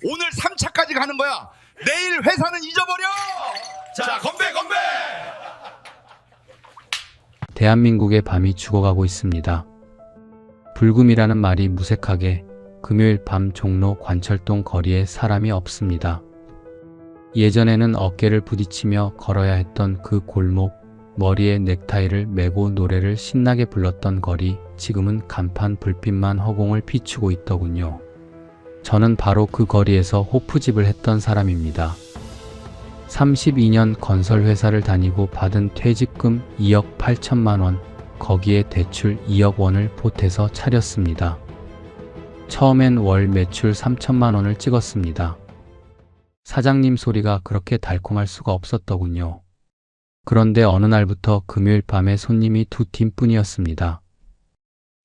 오늘 3차까지 가는 거야. 내일 회사는 잊어버려. 자, 건배 건배. 대한민국의 밤이 죽어가고 있습니다. 불금이라는 말이 무색하게 금요일 밤 종로 관철동 거리에 사람이 없습니다. 예전에는 어깨를 부딪히며 걸어야 했던 그 골목, 머리에 넥타이를 메고 노래를 신나게 불렀던 거리, 지금은 간판 불빛만 허공을 비추고 있더군요. 저는 바로 그 거리에서 호프집을 했던 사람입니다. 32년 건설회사를 다니고 받은 퇴직금 2억 8천만 원, 거기에 대출 2억 원을 보태서 차렸습니다. 처음엔 월 매출 3천만 원을 찍었습니다. 사장님 소리가 그렇게 달콤할 수가 없었더군요. 그런데 어느 날부터 금요일 밤에 손님이 2팀뿐이었습니다.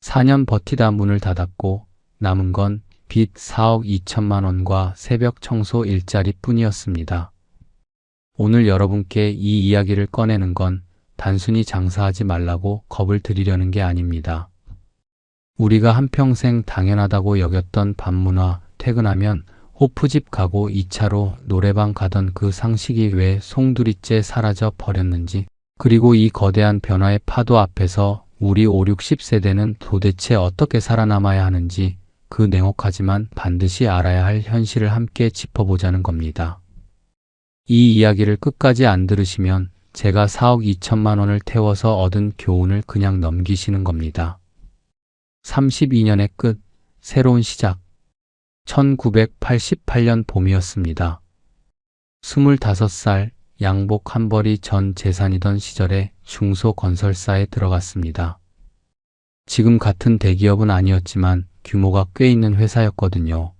4년 버티다 문을 닫았고 남은 건 빚 4억 2천만 원과 새벽 청소 일자리 뿐이었습니다. 오늘 여러분께 이 이야기를 꺼내는 건 단순히 장사하지 말라고 겁을 드리려는 게 아닙니다. 우리가 한평생 당연하다고 여겼던 밤문화, 퇴근하면 호프집 가고 2차로 노래방 가던 그 상식이 왜 송두리째 사라져 버렸는지, 그리고 이 거대한 변화의 파도 앞에서 우리 5, 60세대는 도대체 어떻게 살아남아야 하는지, 그 냉혹하지만 반드시 알아야 할 현실을 함께 짚어보자는 겁니다. 이 이야기를 끝까지 안 들으시면 제가 4억 2천만 원을 태워서 얻은 교훈을 그냥 넘기시는 겁니다. 32년의 끝, 새로운 시작. 1988년 봄이었습니다. 25살, 양복 한 벌이 전 재산이던 시절에 중소건설사에 들어갔습니다. 지금 같은 대기업은 아니었지만 규모가 꽤 있는 회사였거든요.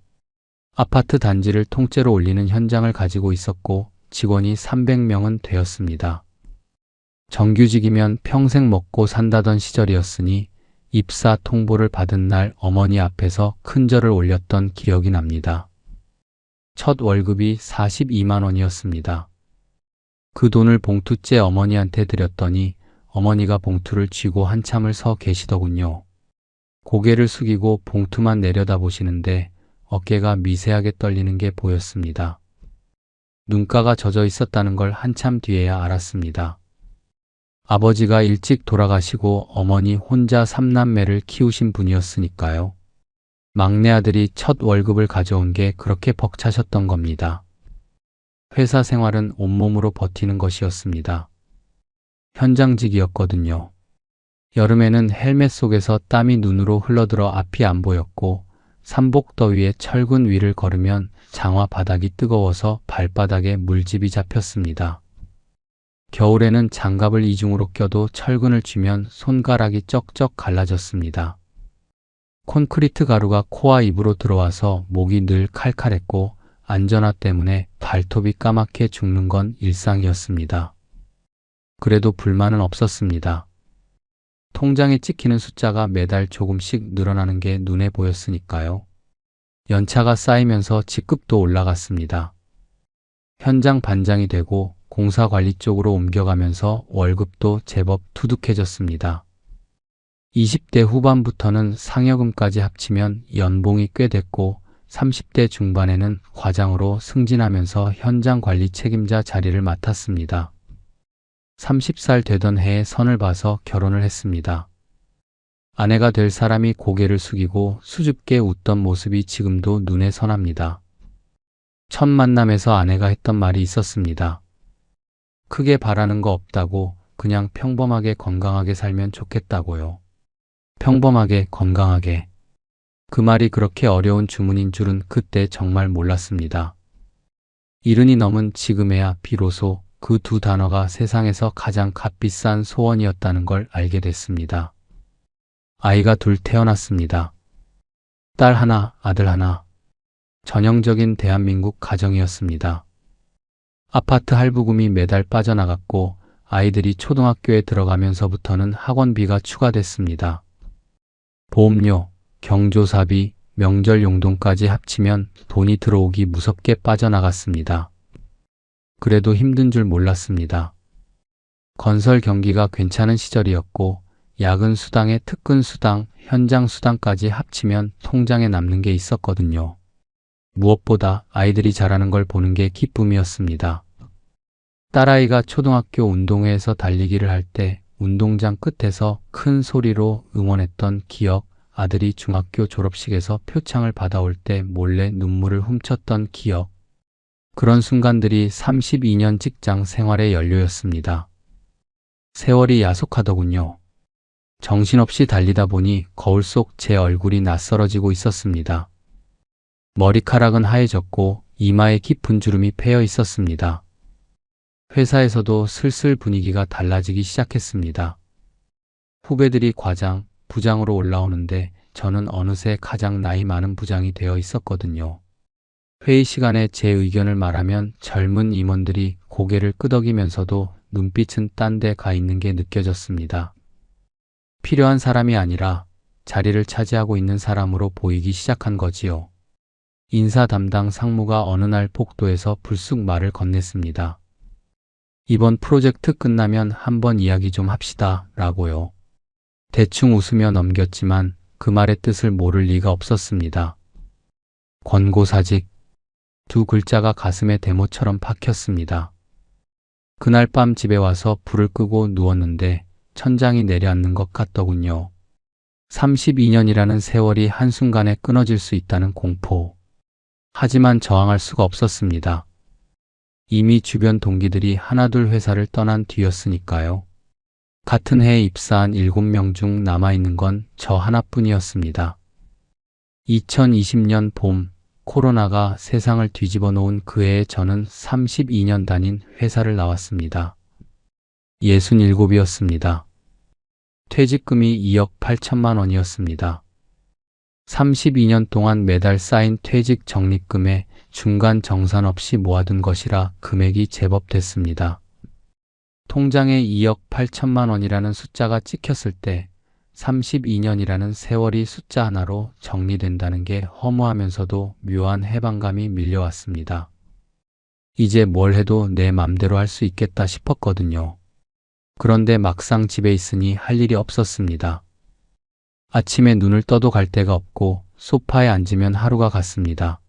아파트 단지를 통째로 올리는 현장을 가지고 있었고 직원이 300명은 되었습니다. 정규직이면 평생 먹고 산다던 시절이었으니 입사 통보를 받은 날 어머니 앞에서 큰절을 올렸던 기억이 납니다. 첫 월급이 42만 원이었습니다. 그 돈을 봉투째 어머니한테 드렸더니 어머니가 봉투를 쥐고 한참을 서 계시더군요. 고개를 숙이고 봉투만 내려다보시는데 어깨가 미세하게 떨리는 게 보였습니다. 눈가가 젖어 있었다는 걸 한참 뒤에야 알았습니다. 아버지가 일찍 돌아가시고 어머니 혼자 3남매를 키우신 분이었으니까요. 막내 아들이 첫 월급을 가져온 게 그렇게 벅차셨던 겁니다. 회사 생활은 온몸으로 버티는 것이었습니다. 현장직이었거든요. 여름에는 헬멧 속에서 땀이 눈으로 흘러들어 앞이 안 보였고 삼복더위에 철근 위를 걸으면 장화 바닥이 뜨거워서 발바닥에 물집이 잡혔습니다. 겨울에는 장갑을 이중으로 껴도 철근을 쥐면 손가락이 쩍쩍 갈라졌습니다. 콘크리트 가루가 코와 입으로 들어와서 목이 늘 칼칼했고 안전화 때문에 발톱이 까맣게 죽는 건 일상이었습니다. 그래도 불만은 없었습니다. 통장에 찍히는 숫자가 매달 조금씩 늘어나는 게 눈에 보였으니까요. 연차가 쌓이면서 직급도 올라갔습니다. 현장 반장이 되고 공사 관리 쪽으로 옮겨가면서 월급도 제법 투둑해졌습니다. 20대 후반부터는 상여금까지 합치면 연봉이 꽤 됐고 30대 중반에는 과장으로 승진하면서 현장 관리 책임자 자리를 맡았습니다. 30살 되던 해에 선을 봐서 결혼을 했습니다. 아내가 될 사람이 고개를 숙이고 수줍게 웃던 모습이 지금도 눈에 선합니다. 첫 만남에서 아내가 했던 말이 있었습니다. 크게 바라는 거 없다고, 그냥 평범하게 건강하게 살면 좋겠다고요. 평범하게 건강하게. 그 말이 그렇게 어려운 주문인 줄은 그때 정말 몰랐습니다. 70이 넘은 지금에야 비로소 그 두 단어가 세상에서 가장 값비싼 소원이었다는 걸 알게 됐습니다. 아이가 둘 태어났습니다. 딸 하나, 아들 하나. 전형적인 대한민국 가정이었습니다. 아파트 할부금이 매달 빠져나갔고 아이들이 초등학교에 들어가면서부터는 학원비가 추가됐습니다. 보험료, 경조사비, 명절 용돈까지 합치면 돈이 들어오기 무섭게 빠져나갔습니다. 그래도 힘든 줄 몰랐습니다. 건설 경기가 괜찮은 시절이었고 야근 수당에 특근 수당, 현장 수당까지 합치면 통장에 남는 게 있었거든요. 무엇보다 아이들이 자라는 걸 보는 게 기쁨이었습니다. 딸아이가 초등학교 운동회에서 달리기를 할 때 운동장 끝에서 큰 소리로 응원했던 기억, 아들이 중학교 졸업식에서 표창을 받아올 때 몰래 눈물을 훔쳤던 기억. 그런 순간들이 32년 직장 생활의 연료였습니다. 세월이 야속하더군요. 정신없이 달리다 보니 거울 속 제 얼굴이 낯설어지고 있었습니다. 머리카락은 하얘졌고 이마에 깊은 주름이 패여 있었습니다. 회사에서도 슬슬 분위기가 달라지기 시작했습니다. 후배들이 과장, 부장으로 올라오는데 저는 어느새 가장 나이 많은 부장이 되어 있었거든요. 회의 시간에 제 의견을 말하면 젊은 임원들이 고개를 끄덕이면서도 눈빛은 딴 데 가 있는 게 느껴졌습니다. 필요한 사람이 아니라 자리를 차지하고 있는 사람으로 보이기 시작한 거지요. 인사 담당 상무가 어느 날 복도에서 불쑥 말을 건넸습니다. 이번 프로젝트 끝나면 한번 이야기 좀 합시다 라고요. 대충 웃으며 넘겼지만 그 말의 뜻을 모를 리가 없었습니다. 권고사직, 두 글자가 가슴에 대모처럼 박혔습니다. 그날 밤 집에 와서 불을 끄고 누웠는데 천장이 내려앉는 것 같더군요. 32년이라는 세월이 한순간에 끊어질 수 있다는 공포. 하지만 저항할 수가 없었습니다. 이미 주변 동기들이 하나둘 회사를 떠난 뒤였으니까요. 같은 해에 입사한 7명 중 남아있는 건 저 하나뿐이었습니다. 2020년 봄, 코로나가 세상을 뒤집어 놓은 그 해에 저는 32년 다닌 회사를 나왔습니다. 67이었습니다. 퇴직금이 2억 8천만 원이었습니다. 32년 동안 매달 쌓인 퇴직 적립금에 중간 정산 없이 모아둔 것이라 금액이 제법 됐습니다. 통장에 2억 8천만 원이라는 숫자가 찍혔을 때 32년이라는 세월이 숫자 하나로 정리된다는 게 허무하면서도 묘한 해방감이 밀려왔습니다. 이제 뭘 해도 내 맘대로 할 수 있겠다 싶었거든요. 그런데 막상 집에 있으니 할 일이 없었습니다. 아침에 눈을 떠도 갈 데가 없고 소파에 앉으면 하루가 갔습니다.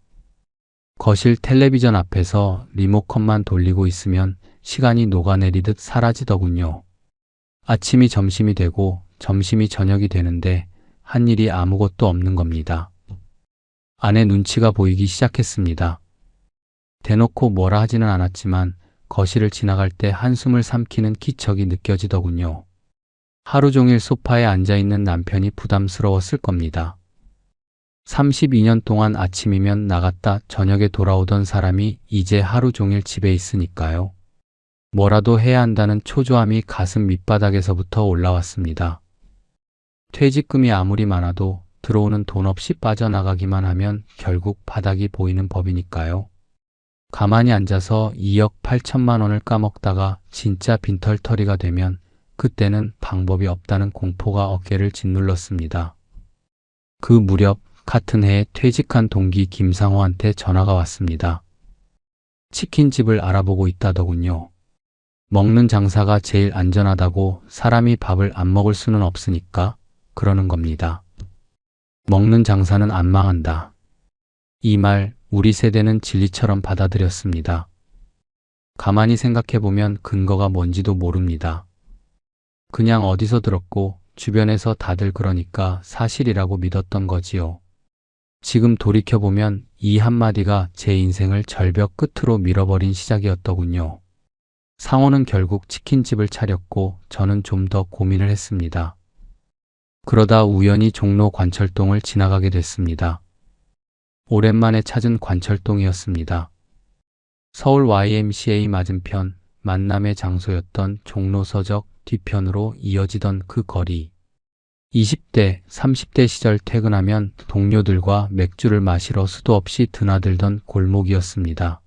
거실 텔레비전 앞에서 리모컨만 돌리고 있으면 시간이 녹아내리듯 사라지더군요. 아침이 점심이 되고 점심이 저녁이 되는데 한 일이 아무것도 없는 겁니다. 아내 눈치가 보이기 시작했습니다. 대놓고 뭐라 하지는 않았지만 거실을 지나갈 때 한숨을 삼키는 기척이 느껴지더군요. 하루 종일 소파에 앉아있는 남편이 부담스러웠을 겁니다. 32년 동안 아침이면 나갔다 저녁에 돌아오던 사람이 이제 하루 종일 집에 있으니까요. 뭐라도 해야 한다는 초조함이 가슴 밑바닥에서부터 올라왔습니다. 퇴직금이 아무리 많아도 들어오는 돈 없이 빠져나가기만 하면 결국 바닥이 보이는 법이니까요. 가만히 앉아서 2억 8천만 원을 까먹다가 진짜 빈털터리가 되면 그때는 방법이 없다는 공포가 어깨를 짓눌렀습니다. 그 무렵 같은 해에 퇴직한 동기 김상호한테 전화가 왔습니다. 치킨집을 알아보고 있다더군요. 먹는 장사가 제일 안전하다고 사람이 밥을 안 먹을 수는 없으니까 그러는 겁니다. 먹는 장사는 안 망한다. 이 말 우리 세대는 진리처럼 받아들였습니다. 가만히 생각해보면 근거가 뭔지도 모릅니다. 그냥 어디서 들었고 주변에서 다들 그러니까 사실이라고 믿었던 거지요. 지금 돌이켜보면 이 한마디가 제 인생을 절벽 끝으로 밀어버린 시작이었더군요. 상호는 결국 치킨집을 차렸고 저는 좀 더 고민을 했습니다. 그러다 우연히 종로 관철동을 지나가게 됐습니다. 오랜만에 찾은 관철동이었습니다. 서울 YMCA 맞은편 만남의 장소였던 종로 서적 뒤편으로 이어지던 그 거리. 20대, 30대 시절 퇴근하면 동료들과 맥주를 마시러 수도 없이 드나들던 골목이었습니다.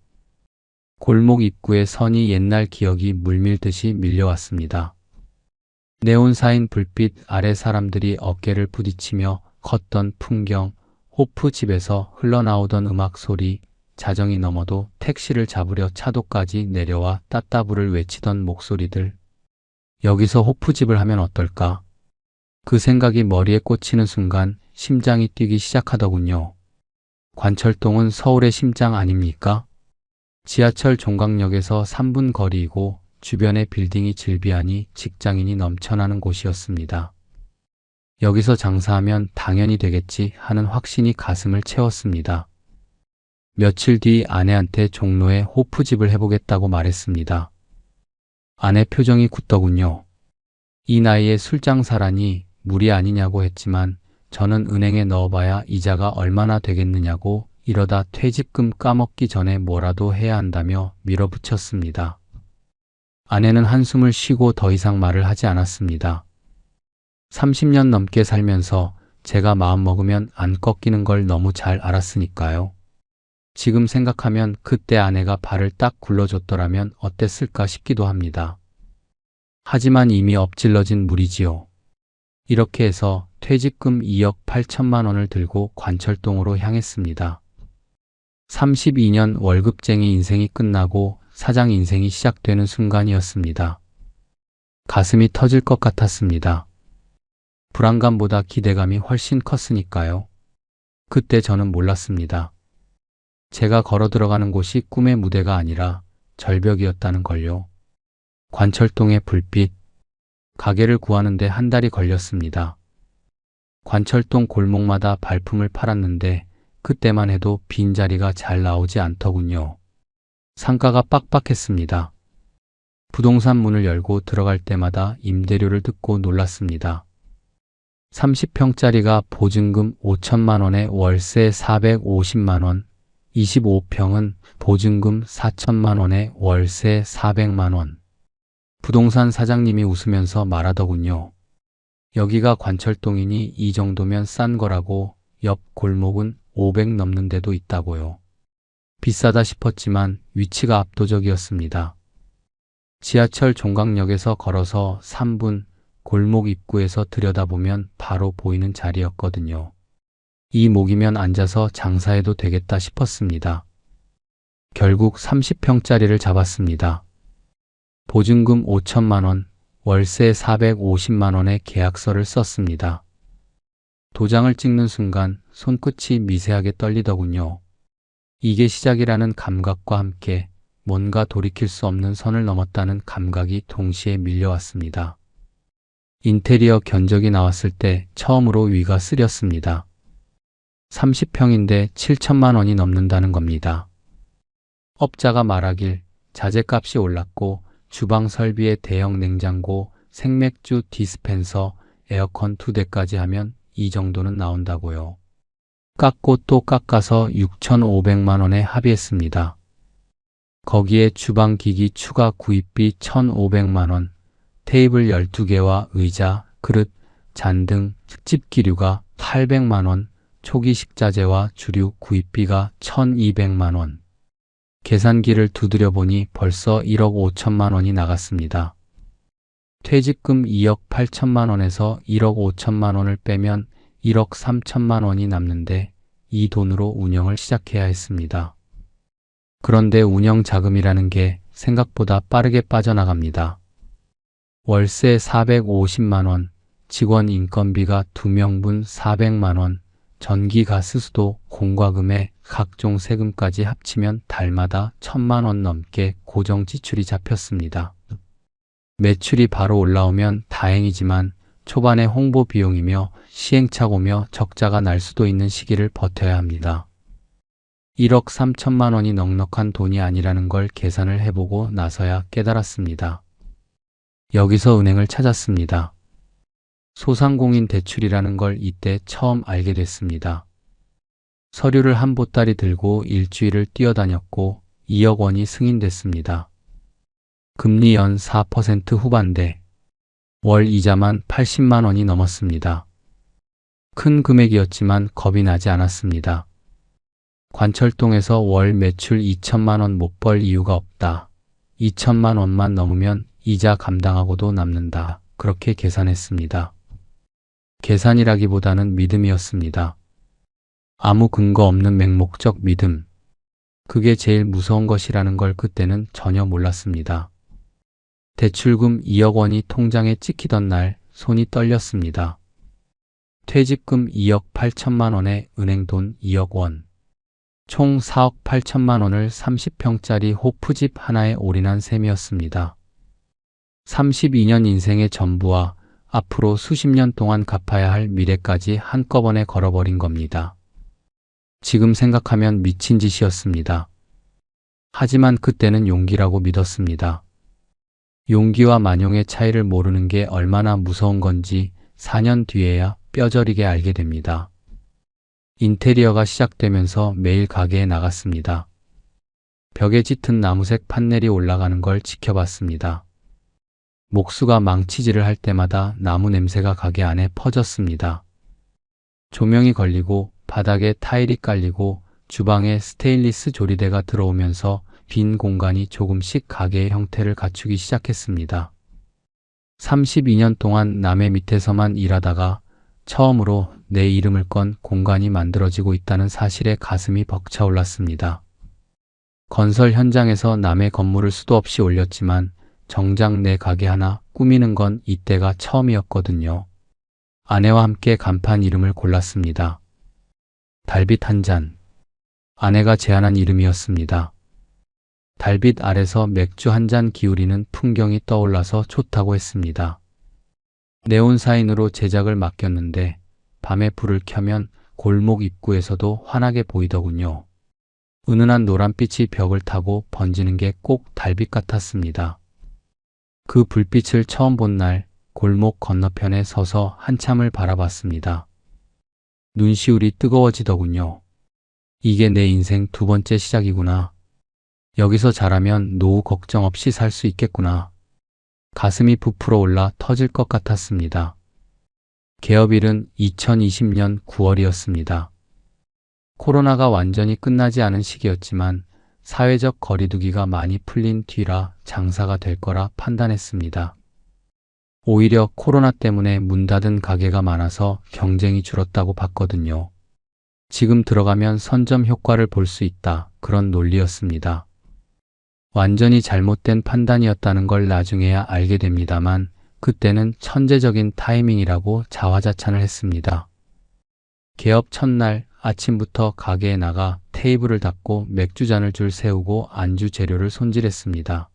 골목 입구에 선이 옛날 기억이 물밀듯이 밀려왔습니다. 네온사인 불빛 아래 사람들이 어깨를 부딪히며 걷던 풍경, 호프집에서 흘러나오던 음악 소리, 자정이 넘어도 택시를 잡으려 차도까지 내려와 따따블을 외치던 목소리들. 여기서 호프집을 하면 어떨까? 그 생각이 머리에 꽂히는 순간 심장이 뛰기 시작하더군요. 관철동은 서울의 심장 아닙니까? 지하철 종각역에서 3분 거리이고 주변에 빌딩이 질비하니 직장인이 넘쳐나는 곳이었습니다. 여기서 장사하면 당연히 되겠지 하는 확신이 가슴을 채웠습니다. 며칠 뒤 아내한테 종로에 호프집을 해보겠다고 말했습니다. 아내 표정이 굳더군요. 이 나이에 술장사라니 무리 아니냐고 했지만 저는 은행에 넣어봐야 이자가 얼마나 되겠느냐고 이러다 퇴직금 까먹기 전에 뭐라도 해야 한다며 밀어붙였습니다. 아내는 한숨을 쉬고 더 이상 말을 하지 않았습니다. 30년 넘게 살면서 제가 마음먹으면 안 꺾이는 걸 너무 잘 알았으니까요. 지금 생각하면 그때 아내가 발을 딱 굴러줬더라면 어땠을까 싶기도 합니다. 하지만 이미 엎질러진 물이지요. 이렇게 해서 퇴직금 2억 8천만 원을 들고 관철동으로 향했습니다. 32년 월급쟁이 인생이 끝나고 사장 인생이 시작되는 순간이었습니다. 가슴이 터질 것 같았습니다. 불안감보다 기대감이 훨씬 컸으니까요. 그때 저는 몰랐습니다. 제가 걸어 들어가는 곳이 꿈의 무대가 아니라 절벽이었다는 걸요. 관철동의 불빛. 가게를 구하는데 한 달이 걸렸습니다. 관철동 골목마다 발품을 팔았는데 그때만 해도 빈자리가 잘 나오지 않더군요. 상가가 빡빡했습니다. 부동산 문을 열고 들어갈 때마다 임대료를 듣고 놀랐습니다. 30평짜리가 보증금 5천만 원에 월세 450만 원, 25평은 보증금 4천만 원에 월세 400만 원. 부동산 사장님이 웃으면서 말하더군요. 여기가 관철동이니 이 정도면 싼 거라고. 옆 골목은 500 넘는 데도 있다고요. 비싸다 싶었지만 위치가 압도적이었습니다. 지하철 종각역에서 걸어서 3분, 골목 입구에서 들여다보면 바로 보이는 자리였거든요. 이 목이면 앉아서 장사해도 되겠다 싶었습니다. 결국 30평짜리를 잡았습니다. 보증금 5천만 원, 월세 450만 원의 계약서를 썼습니다. 도장을 찍는 순간 손끝이 미세하게 떨리더군요. 이게 시작이라는 감각과 함께 뭔가 돌이킬 수 없는 선을 넘었다는 감각이 동시에 밀려왔습니다. 인테리어 견적이 나왔을 때 처음으로 위가 쓰렸습니다. 30평인데 7천만 원이 넘는다는 겁니다. 업자가 말하길 자재값이 올랐고 주방 설비에 대형 냉장고, 생맥주 디스펜서, 에어컨 2대까지 하면 이 정도는 나온다고요. 깎고 또 깎아서 6,500만 원에 합의했습니다. 거기에 주방기기 추가 구입비 1,500만 원, 테이블 12개와 의자, 그릇, 잔 등 특집기류가 800만 원, 초기 식자재와 주류 구입비가 1,200만 원. 계산기를 두드려 보니 벌써 1억 5천만 원이 나갔습니다. 퇴직금 2억 8천만 원에서 1억 5천만 원을 빼면 1억 3천만 원이 남는데 이 돈으로 운영을 시작해야 했습니다. 그런데 운영 자금이라는 게 생각보다 빠르게 빠져나갑니다. 월세 450만 원, 직원 인건비가 2명분 400만 원, 전기 가스 수도 공과금에 각종 세금까지 합치면 달마다 1,000만 원 넘게 고정 지출이 잡혔습니다. 매출이 바로 올라오면 다행이지만 초반에 홍보 비용이며 시행착오며 적자가 날 수도 있는 시기를 버텨야 합니다. 1억 3천만 원이 넉넉한 돈이 아니라는 걸 계산을 해보고 나서야 깨달았습니다. 여기서 은행을 찾았습니다. 소상공인 대출이라는 걸 이때 처음 알게 됐습니다. 서류를 한 보따리 들고 일주일을 뛰어다녔고 2억 원이 승인됐습니다. 금리 연 4% 후반대, 월 이자만 80만 원이 넘었습니다. 큰 금액이었지만 겁이 나지 않았습니다. 관철동에서 월 매출 2천만 원 못 벌 이유가 없다. 2천만 원만 넘으면 이자 감당하고도 남는다. 그렇게 계산했습니다. 계산이라기보다는 믿음이었습니다. 아무 근거 없는 맹목적 믿음. 그게 제일 무서운 것이라는 걸 그때는 전혀 몰랐습니다. 대출금 2억 원이 통장에 찍히던 날 손이 떨렸습니다. 퇴직금 2억 8천만 원에 은행 돈 2억 원. 총 4억 8천만 원을 30평짜리 호프집 하나에 올인한 셈이었습니다. 32년 인생의 전부와 앞으로 수십 년 동안 갚아야 할 미래까지 한꺼번에 걸어버린 겁니다. 지금 생각하면 미친 짓이었습니다. 하지만 그때는 용기라고 믿었습니다. 용기와 만용의 차이를 모르는 게 얼마나 무서운 건지 4년 뒤에야 뼈저리게 알게 됩니다. 인테리어가 시작되면서 매일 가게에 나갔습니다. 벽에 짙은 나무색 판넬이 올라가는 걸 지켜봤습니다. 목수가 망치질을 할 때마다 나무 냄새가 가게 안에 퍼졌습니다. 조명이 걸리고 바닥에 타일이 깔리고 주방에 스테인리스 조리대가 들어오면서 빈 공간이 조금씩 가게의 형태를 갖추기 시작했습니다. 32년 동안 남의 밑에서만 일하다가 처음으로 내 이름을 건 공간이 만들어지고 있다는 사실에 가슴이 벅차올랐습니다. 건설 현장에서 남의 건물을 수도 없이 올렸지만 정작 내 가게 하나 꾸미는 건 이때가 처음이었거든요. 아내와 함께 간판 이름을 골랐습니다. 달빛 한 잔. 아내가 제안한 이름이었습니다. 달빛 아래서 맥주 한 잔 기울이는 풍경이 떠올라서 좋다고 했습니다. 네온 사인으로 제작을 맡겼는데 밤에 불을 켜면 골목 입구에서도 환하게 보이더군요. 은은한 노란빛이 벽을 타고 번지는 게 꼭 달빛 같았습니다. 그 불빛을 처음 본 날 골목 건너편에 서서 한참을 바라봤습니다. 눈시울이 뜨거워지더군요. 이게 내 인생 두 번째 시작이구나. 여기서 잘하면 노후 걱정 없이 살 수 있겠구나. 가슴이 부풀어 올라 터질 것 같았습니다. 개업일은 2020년 9월이었습니다. 코로나가 완전히 끝나지 않은 시기였지만 사회적 거리두기가 많이 풀린 뒤라 장사가 될 거라 판단했습니다. 오히려 코로나 때문에 문 닫은 가게가 많아서 경쟁이 줄었다고 봤거든요. 지금 들어가면 선점 효과를 볼 수 있다. 그런 논리였습니다. 완전히 잘못된 판단이었다는 걸 나중에야 알게 됩니다만 그때는 천재적인 타이밍이라고 자화자찬을 했습니다. 개업 첫날 아침부터 가게에 나가 테이블을 닦고 맥주잔을 줄 세우고 안주 재료를 손질했습니다.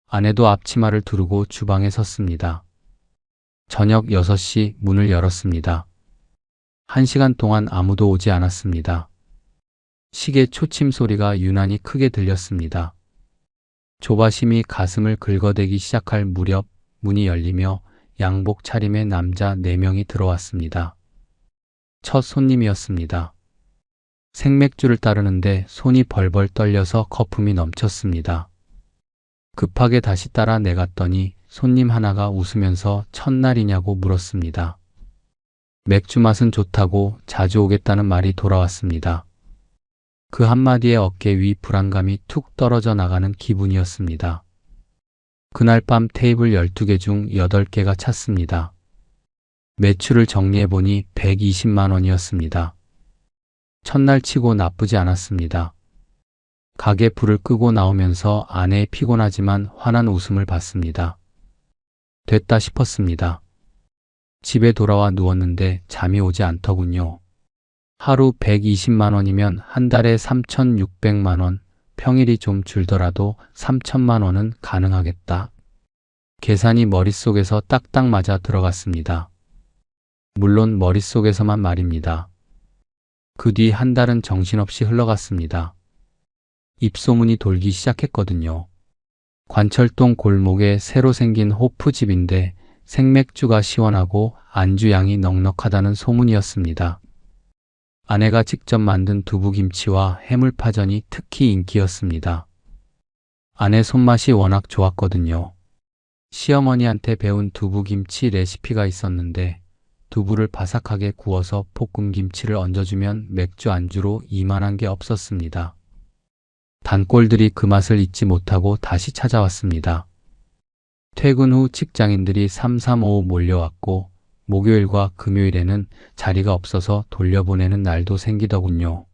아내도 앞치마를 두르고 주방에 섰습니다. 저녁 6시 문을 열었습니다. 1시간 동안 아무도 오지 않았습니다. 시계 초침 소리가 유난히 크게 들렸습니다. 조바심이 가슴을 긁어대기 시작할 무렵 문이 열리며 양복 차림의 남자 4명이 들어왔습니다. 첫 손님이었습니다. 생맥주를 따르는데 손이 벌벌 떨려서 거품이 넘쳤습니다. 급하게 다시 따라 내갔더니 손님 하나가 웃으면서 첫날이냐고 물었습니다. 맥주 맛은 좋다고 자주 오겠다는 말이 돌아왔습니다. 그 한마디에 어깨 위 불안감이 툭 떨어져 나가는 기분이었습니다. 그날 밤 테이블 12개 중 8개가 찼습니다. 매출을 정리해보니 120만 원이었습니다. 첫날 치고 나쁘지 않았습니다. 가게 불을 끄고 나오면서 아내의 피곤하지만 환한 웃음을 봤습니다. 됐다 싶었습니다. 집에 돌아와 누웠는데 잠이 오지 않더군요. 하루 120만 원이면 한 달에 3,600만 원, 평일이 좀 줄더라도 3천만 원은 가능하겠다. 계산이 머릿속에서 딱딱 맞아 들어갔습니다. 물론 머릿속에서만 말입니다. 그 뒤 한 달은 정신없이 흘러갔습니다. 입소문이 돌기 시작했거든요. 관철동 골목에 새로 생긴 호프집인데 생맥주가 시원하고 안주 양이 넉넉하다는 소문이었습니다. 아내가 직접 만든 두부김치와 해물파전이 특히 인기였습니다. 아내 손맛이 워낙 좋았거든요. 시어머니한테 배운 두부김치 레시피가 있었는데 두부를 바삭하게 구워서 볶음김치를 얹어주면 맥주 안주로 이만한 게 없었습니다. 단골들이 그 맛을 잊지 못하고 다시 찾아왔습니다. 퇴근 후 직장인들이 335 몰려왔고 목요일과 금요일에는 자리가 없어서 돌려보내는 날도 생기더군요.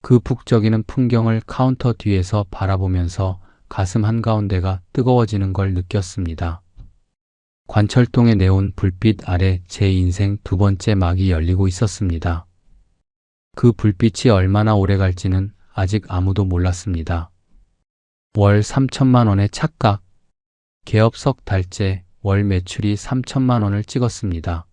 그 북적이는 풍경을 카운터 뒤에서 바라보면서 가슴 한가운데가 뜨거워지는 걸 느꼈습니다. 관철동의 네온 불빛 아래 제 인생 두 번째 막이 열리고 있었습니다. 그 불빛이 얼마나 오래 갈지는 아직 아무도 몰랐습니다. 월 3천만 원의 착각. 개업 석 달째 월 매출이 3천만 원을 찍었습니다.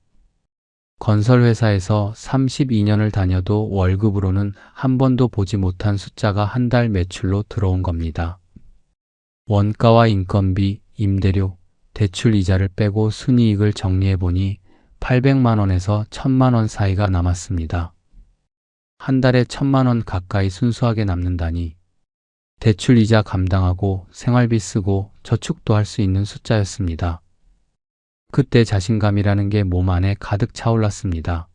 건설회사에서 32년을 다녀도 월급으로는 한 번도 보지 못한 숫자가 한 달 매출로 들어온 겁니다. 원가와 인건비, 임대료, 대출 이자를 빼고 순이익을 정리해보니 800만 원에서 1000만 원 사이가 남았습니다. 한 달에 1000만 원 가까이 순수하게 남는다니 대출 이자 감당하고 생활비 쓰고 저축도 할 수 있는 숫자였습니다. 그때 자신감이라는 게 몸 안에 가득 차올랐습니다.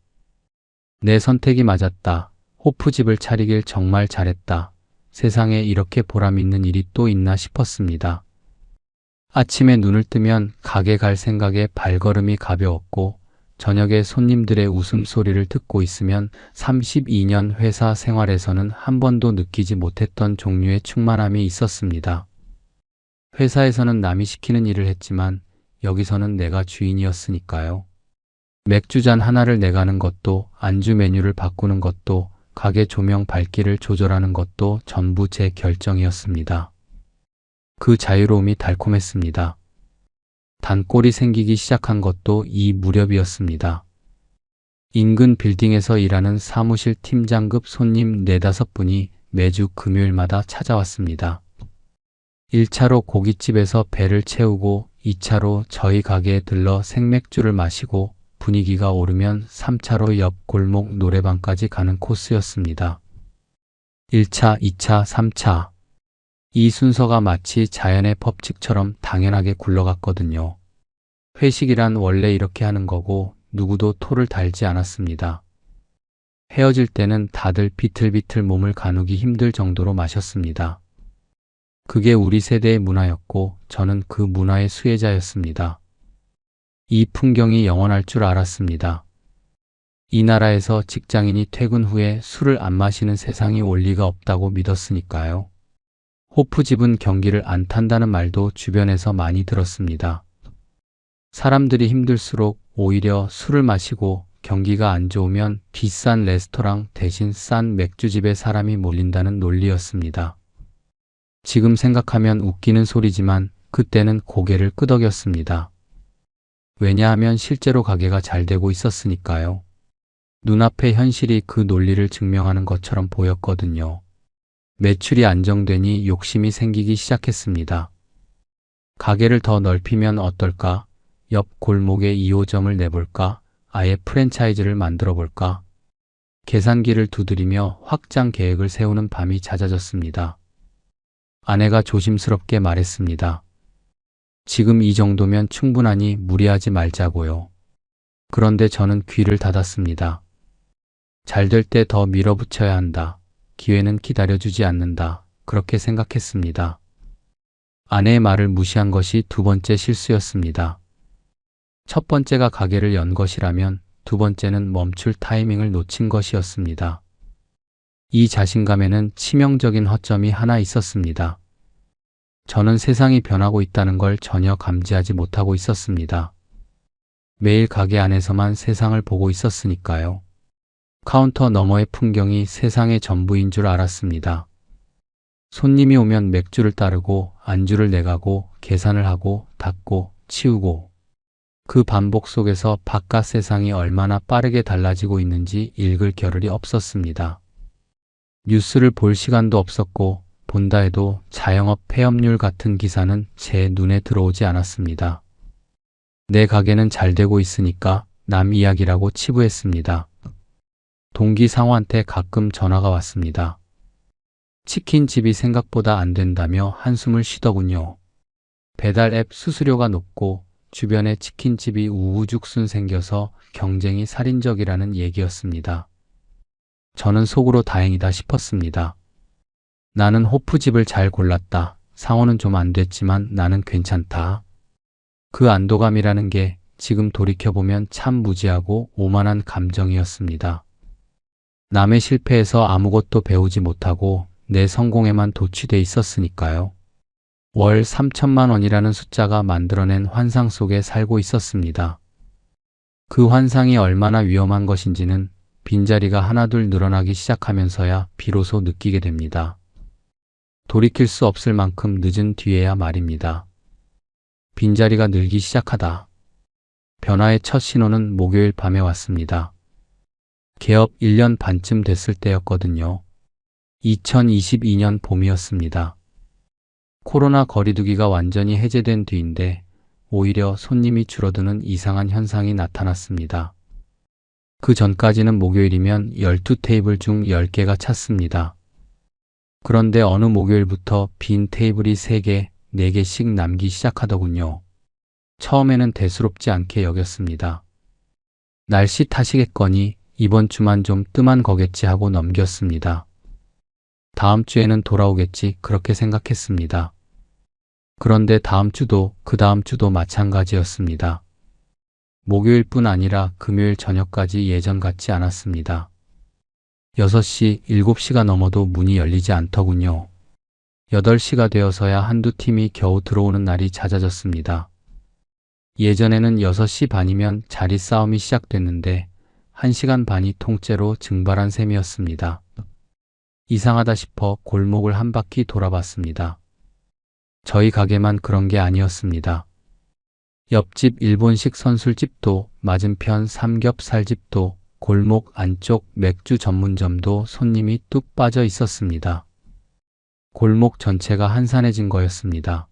내 선택이 맞았다. 호프집을 차리길 정말 잘했다. 세상에 이렇게 보람 있는 일이 또 있나 싶었습니다. 아침에 눈을 뜨면 가게 갈 생각에 발걸음이 가벼웠고 저녁에 손님들의 웃음소리를 듣고 있으면 32년 회사 생활에서는 한 번도 느끼지 못했던 종류의 충만함이 있었습니다. 회사에서는 남이 시키는 일을 했지만 여기서는 내가 주인이었으니까요. 맥주잔 하나를 내가는 것도, 안주 메뉴를 바꾸는 것도, 가게 조명 밝기를 조절하는 것도 전부 제 결정이었습니다. 그 자유로움이 달콤했습니다. 단골이 생기기 시작한 것도 이 무렵이었습니다. 인근 빌딩에서 일하는 사무실 팀장급 손님 4-5분이 매주 금요일마다 찾아왔습니다. 1차로 고깃집에서 배를 채우고 2차로 저희 가게에 들러 생맥주를 마시고 분위기가 오르면 3차로 옆 골목 노래방까지 가는 코스였습니다. 1차, 2차, 3차. 이 순서가 마치 자연의 법칙처럼 당연하게 굴러갔거든요. 회식이란 원래 이렇게 하는 거고 누구도 토를 달지 않았습니다. 헤어질 때는 다들 비틀비틀 몸을 가누기 힘들 정도로 마셨습니다. 그게 우리 세대의 문화였고 저는 그 문화의 수혜자였습니다. 이 풍경이 영원할 줄 알았습니다. 이 나라에서 직장인이 퇴근 후에 술을 안 마시는 세상이 올 리가 없다고 믿었으니까요. 호프집은 경기를 안 탄다는 말도 주변에서 많이 들었습니다. 사람들이 힘들수록 오히려 술을 마시고 경기가 안 좋으면 비싼 레스토랑 대신 싼 맥주집에 사람이 몰린다는 논리였습니다. 지금 생각하면 웃기는 소리지만 그때는 고개를 끄덕였습니다. 왜냐하면 실제로 가게가 잘 되고 있었으니까요. 눈앞의 현실이 그 논리를 증명하는 것처럼 보였거든요. 매출이 안정되니 욕심이 생기기 시작했습니다. 가게를 더 넓히면 어떨까? 옆 골목에 2호점을 내볼까? 아예 프랜차이즈를 만들어 볼까? 계산기를 두드리며 확장 계획을 세우는 밤이 잦아졌습니다. 아내가 조심스럽게 말했습니다. 지금 이 정도면 충분하니 무리하지 말자고요. 그런데 저는 귀를 닫았습니다. 잘 될 때 더 밀어붙여야 한다. 기회는 기다려주지 않는다. 그렇게 생각했습니다. 아내의 말을 무시한 것이 두 번째 실수였습니다. 첫 번째가 가게를 연 것이라면 두 번째는 멈출 타이밍을 놓친 것이었습니다. 이 자신감에는 치명적인 허점이 하나 있었습니다. 저는 세상이 변하고 있다는 걸 전혀 감지하지 못하고 있었습니다. 매일 가게 안에서만 세상을 보고 있었으니까요. 카운터 너머의 풍경이 세상의 전부인 줄 알았습니다. 손님이 오면 맥주를 따르고 안주를 내가고 계산을 하고 닫고 치우고 그 반복 속에서 바깥 세상이 얼마나 빠르게 달라지고 있는지 읽을 겨를이 없었습니다. 뉴스를 볼 시간도 없었고 본다 해도 자영업 폐업률 같은 기사는 제 눈에 들어오지 않았습니다. 내 가게는 잘 되고 있으니까 남 이야기라고 치부했습니다. 동기 상호한테 가끔 전화가 왔습니다. 치킨집이 생각보다 안 된다며 한숨을 쉬더군요. 배달 앱 수수료가 높고 주변에 치킨집이 우후죽순 생겨서 경쟁이 살인적이라는 얘기였습니다. 저는 속으로 다행이다 싶었습니다. 나는 호프집을 잘 골랐다. 상호는 좀 안 됐지만 나는 괜찮다. 그 안도감이라는 게 지금 돌이켜보면 참 무지하고 오만한 감정이었습니다. 남의 실패에서 아무것도 배우지 못하고 내 성공에만 도취돼 있었으니까요. 월 3천만 원이라는 숫자가 만들어낸 환상 속에 살고 있었습니다. 그 환상이 얼마나 위험한 것인지는 빈자리가 하나둘 늘어나기 시작하면서야 비로소 느끼게 됩니다. 돌이킬 수 없을 만큼 늦은 뒤에야 말입니다. 빈자리가 늘기 시작하다. 변화의 첫 신호는 목요일 밤에 왔습니다. 개업 1년 반쯤 됐을 때였거든요. 2022년 봄이었습니다. 코로나 거리두기가 완전히 해제된 뒤인데 오히려 손님이 줄어드는 이상한 현상이 나타났습니다. 그 전까지는 목요일이면 12테이블 중 10개가 찼습니다. 그런데 어느 목요일부터 빈 테이블이 3개, 4개씩 남기 시작하더군요. 처음에는 대수롭지 않게 여겼습니다. 날씨 탓이겠거니 이번 주만 좀 뜸한 거겠지 하고 넘겼습니다. 다음 주에는 돌아오겠지 그렇게 생각했습니다. 그런데 다음 주도 그 다음 주도 마찬가지였습니다. 목요일뿐 아니라 금요일 저녁까지 예전 같지 않았습니다. 6시, 7시가 넘어도 문이 열리지 않더군요. 8시가 되어서야 한두 팀이 겨우 들어오는 날이 잦아졌습니다. 예전에는 6시 반이면 자리 싸움이 시작됐는데 1시간 반이 통째로 증발한 셈이었습니다. 이상하다 싶어 골목을 한 바퀴 돌아봤습니다. 저희 가게만 그런 게 아니었습니다. 옆집 일본식 선술집도, 맞은편 삼겹살집도, 골목 안쪽 맥주 전문점도 손님이 뚝 빠져 있었습니다. 골목 전체가 한산해진 거였습니다.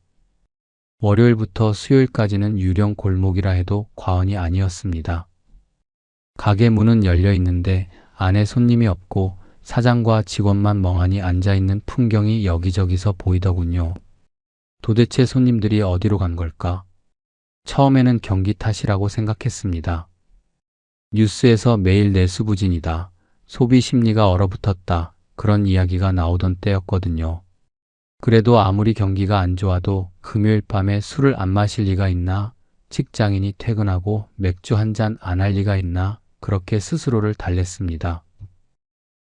월요일부터 수요일까지는 유령 골목이라 해도 과언이 아니었습니다. 가게 문은 열려 있는데 안에 손님이 없고 사장과 직원만 멍하니 앉아있는 풍경이 여기저기서 보이더군요. 도대체 손님들이 어디로 간 걸까? 처음에는 경기 탓이라고 생각했습니다. 뉴스에서 매일 내수부진이다, 소비 심리가 얼어붙었다, 그런 이야기가 나오던 때였거든요. 그래도 아무리 경기가 안 좋아도 금요일 밤에 술을 안 마실 리가 있나? 직장인이 퇴근하고 맥주 한 잔 안 할 리가 있나? 그렇게 스스로를 달랬습니다.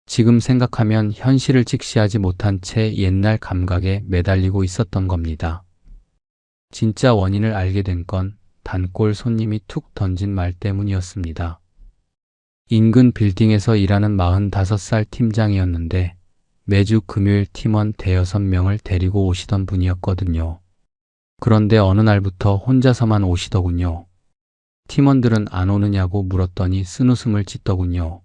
지금 생각하면 현실을 직시하지 못한 채 옛날 감각에 매달리고 있었던 겁니다. 진짜 원인을 알게 된 건 단골 손님이 툭 던진 말 때문이었습니다. 인근 빌딩에서 일하는 45살 팀장이었는데 매주 금요일 팀원 5-6명을 데리고 오시던 분이었거든요. 그런데 어느 날부터 혼자서만 오시더군요. 팀원들은 안 오느냐고 물었더니 쓴웃음을 짓더군요.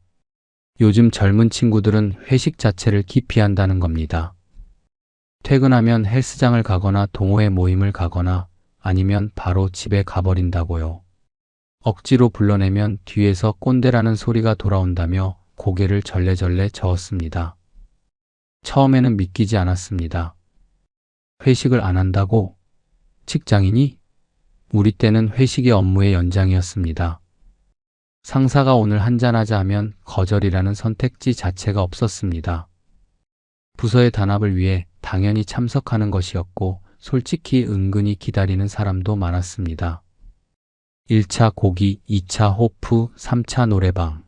요즘 젊은 친구들은 회식 자체를 기피한다는 겁니다. 퇴근하면 헬스장을 가거나 동호회 모임을 가거나 아니면 바로 집에 가버린다고요. 억지로 불러내면 뒤에서 꼰대라는 소리가 돌아온다며 고개를 절레절레 저었습니다. 처음에는 믿기지 않았습니다. 회식을 안 한다고? 직장인이? 우리 때는 회식이 업무의 연장이었습니다. 상사가 오늘 한잔하자 하면 거절이라는 선택지 자체가 없었습니다. 부서의 단합을 위해 당연히 참석하는 것이었고 솔직히 은근히 기다리는 사람도 많았습니다. 1차 고기, 2차 호프, 3차 노래방.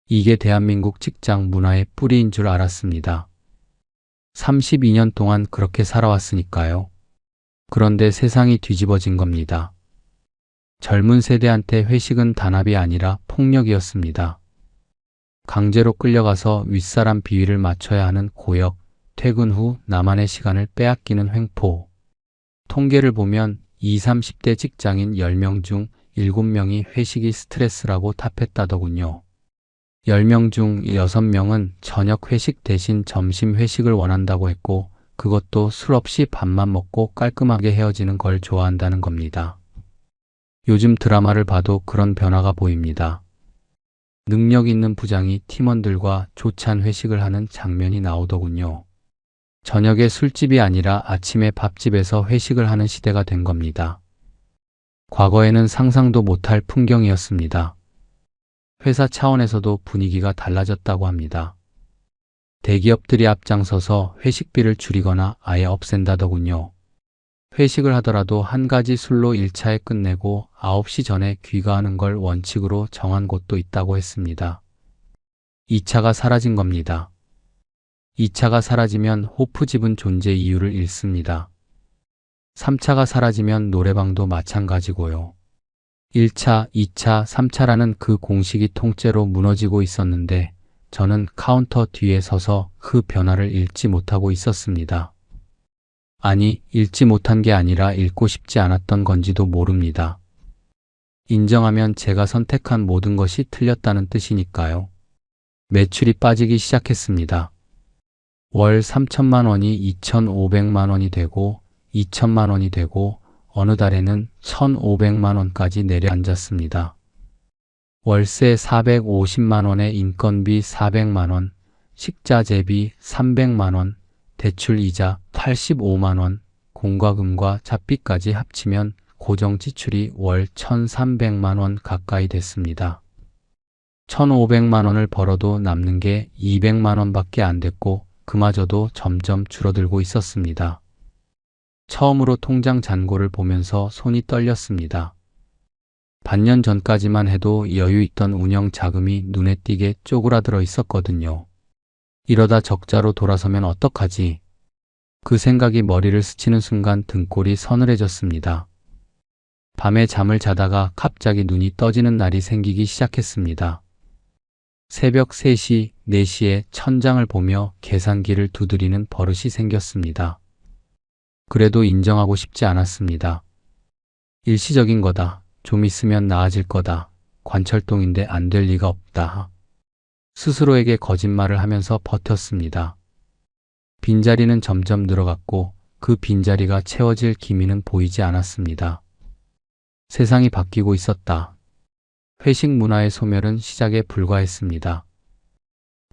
이게 대한민국 직장 문화의 뿌리인 줄 알았습니다. 32년 동안 그렇게 살아왔으니까요. 그런데 세상이 뒤집어진 겁니다. 젊은 세대한테 회식은 단합이 아니라 폭력이었습니다. 강제로 끌려가서 윗사람 비위를 맞춰야 하는 고역, 퇴근 후 나만의 시간을 빼앗기는 횡포. 통계를 보면 20, 30대 직장인 10명 중 7명이 회식이 스트레스라고 답했다더군요. 10명 중 6명은 저녁 회식 대신 점심 회식을 원한다고 했고 그것도 술 없이 밥만 먹고 깔끔하게 헤어지는 걸 좋아한다는 겁니다. 요즘 드라마를 봐도 그런 변화가 보입니다. 능력 있는 부장이 팀원들과 조찬 회식을 하는 장면이 나오더군요. 저녁에 술집이 아니라 아침에 밥집에서 회식을 하는 시대가 된 겁니다. 과거에는 상상도 못할 풍경이었습니다. 회사 차원에서도 분위기가 달라졌다고 합니다. 대기업들이 앞장서서 회식비를 줄이거나 아예 없앤다더군요. 회식을 하더라도 한 가지 술로 1차에 끝내고 9시 전에 귀가하는 걸 원칙으로 정한 곳도 있다고 했습니다. 2차가 사라진 겁니다. 2차가 사라지면 호프집은 존재 이유를 잃습니다. 3차가 사라지면 노래방도 마찬가지고요. 1차, 2차, 3차라는 그 공식이 통째로 무너지고 있었는데 저는 카운터 뒤에 서서 그 변화를 읽지 못하고 있었습니다. 아니, 읽지 못한 게 아니라 읽고 싶지 않았던 건지도 모릅니다. 인정하면 제가 선택한 모든 것이 틀렸다는 뜻이니까요. 매출이 빠지기 시작했습니다. 월 3천만 원이 2,500만 원이 되고 2천만 원이 되고 어느 달에는 1,500만 원까지 내려앉았습니다. 월세 450만 원에 인건비 400만 원, 식자재비 300만 원, 대출 이자 85만 원, 공과금과 잡비까지 합치면 고정 지출이 월 1,300만 원 가까이 됐습니다. 1,500만 원을 벌어도 남는 게 200만 원밖에 안 됐고 그마저도 점점 줄어들고 있었습니다. 처음으로 통장 잔고를 보면서 손이 떨렸습니다. 반년 전까지만 해도 여유 있던 운영 자금이 눈에 띄게 쪼그라들어 있었거든요. 이러다 적자로 돌아서면 어떡하지? 그 생각이 머리를 스치는 순간 등골이 서늘해졌습니다. 밤에 잠을 자다가 갑자기 눈이 떠지는 날이 생기기 시작했습니다. 새벽 3시, 4시에 천장을 보며 계산기를 두드리는 버릇이 생겼습니다. 그래도 인정하고 싶지 않았습니다. 일시적인 거다. 좀 있으면 나아질 거다. 관철동인데 안 될 리가 없다. 스스로에게 거짓말을 하면서 버텼습니다. 빈자리는 점점 늘어갔고 그 빈자리가 채워질 기미는 보이지 않았습니다. 세상이 바뀌고 있었다. 회식 문화의 소멸은 시작에 불과했습니다.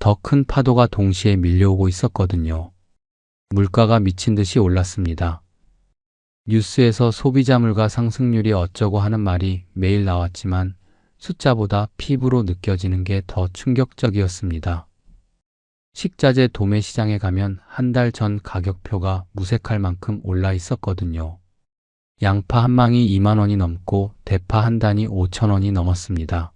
더 큰 파도가 동시에 밀려오고 있었거든요. 물가가 미친 듯이 올랐습니다. 뉴스에서 소비자 물가 상승률이 어쩌고 하는 말이 매일 나왔지만 숫자보다 피부로 느껴지는 게 더 충격적이었습니다. 식자재 도매 시장에 가면 한 달 전 가격표가 무색할 만큼 올라 있었거든요. 양파 한 망이 2만 원이 넘고 대파 한 단이 5천 원이 넘었습니다.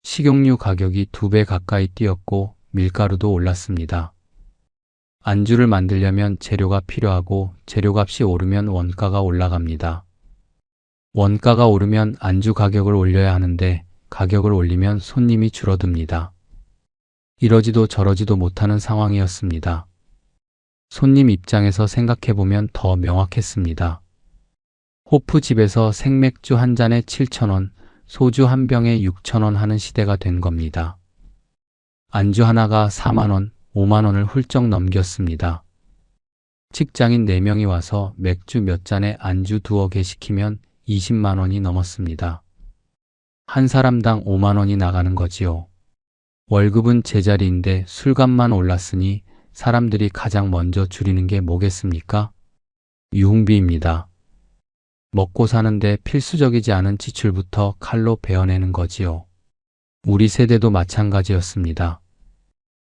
식용유 가격이 2배 가까이 뛰었고 밀가루도 올랐습니다. 안주를 만들려면 재료가 필요하고 재료값이 오르면 원가가 올라갑니다. 원가가 오르면 안주 가격을 올려야 하는데 가격을 올리면 손님이 줄어듭니다. 이러지도 저러지도 못하는 상황이었습니다. 손님 입장에서 생각해보면 더 명확했습니다. 호프집에서 생맥주 한 잔에 7,000원, 소주 한 병에 6,000원 하는 시대가 된 겁니다. 안주 하나가 4만 원, 5만 원을 훌쩍 넘겼습니다. 직장인 4명이 와서 맥주 몇 잔에 안주 2개 시키면 20만 원이 넘었습니다. 한 사람당 5만 원이 나가는 거지요. 월급은 제자리인데 술값만 올랐으니 사람들이 가장 먼저 줄이는 게 뭐겠습니까? 유흥비입니다. 먹고 사는데 필수적이지 않은 지출부터 칼로 베어내는 거지요. 우리 세대도 마찬가지였습니다.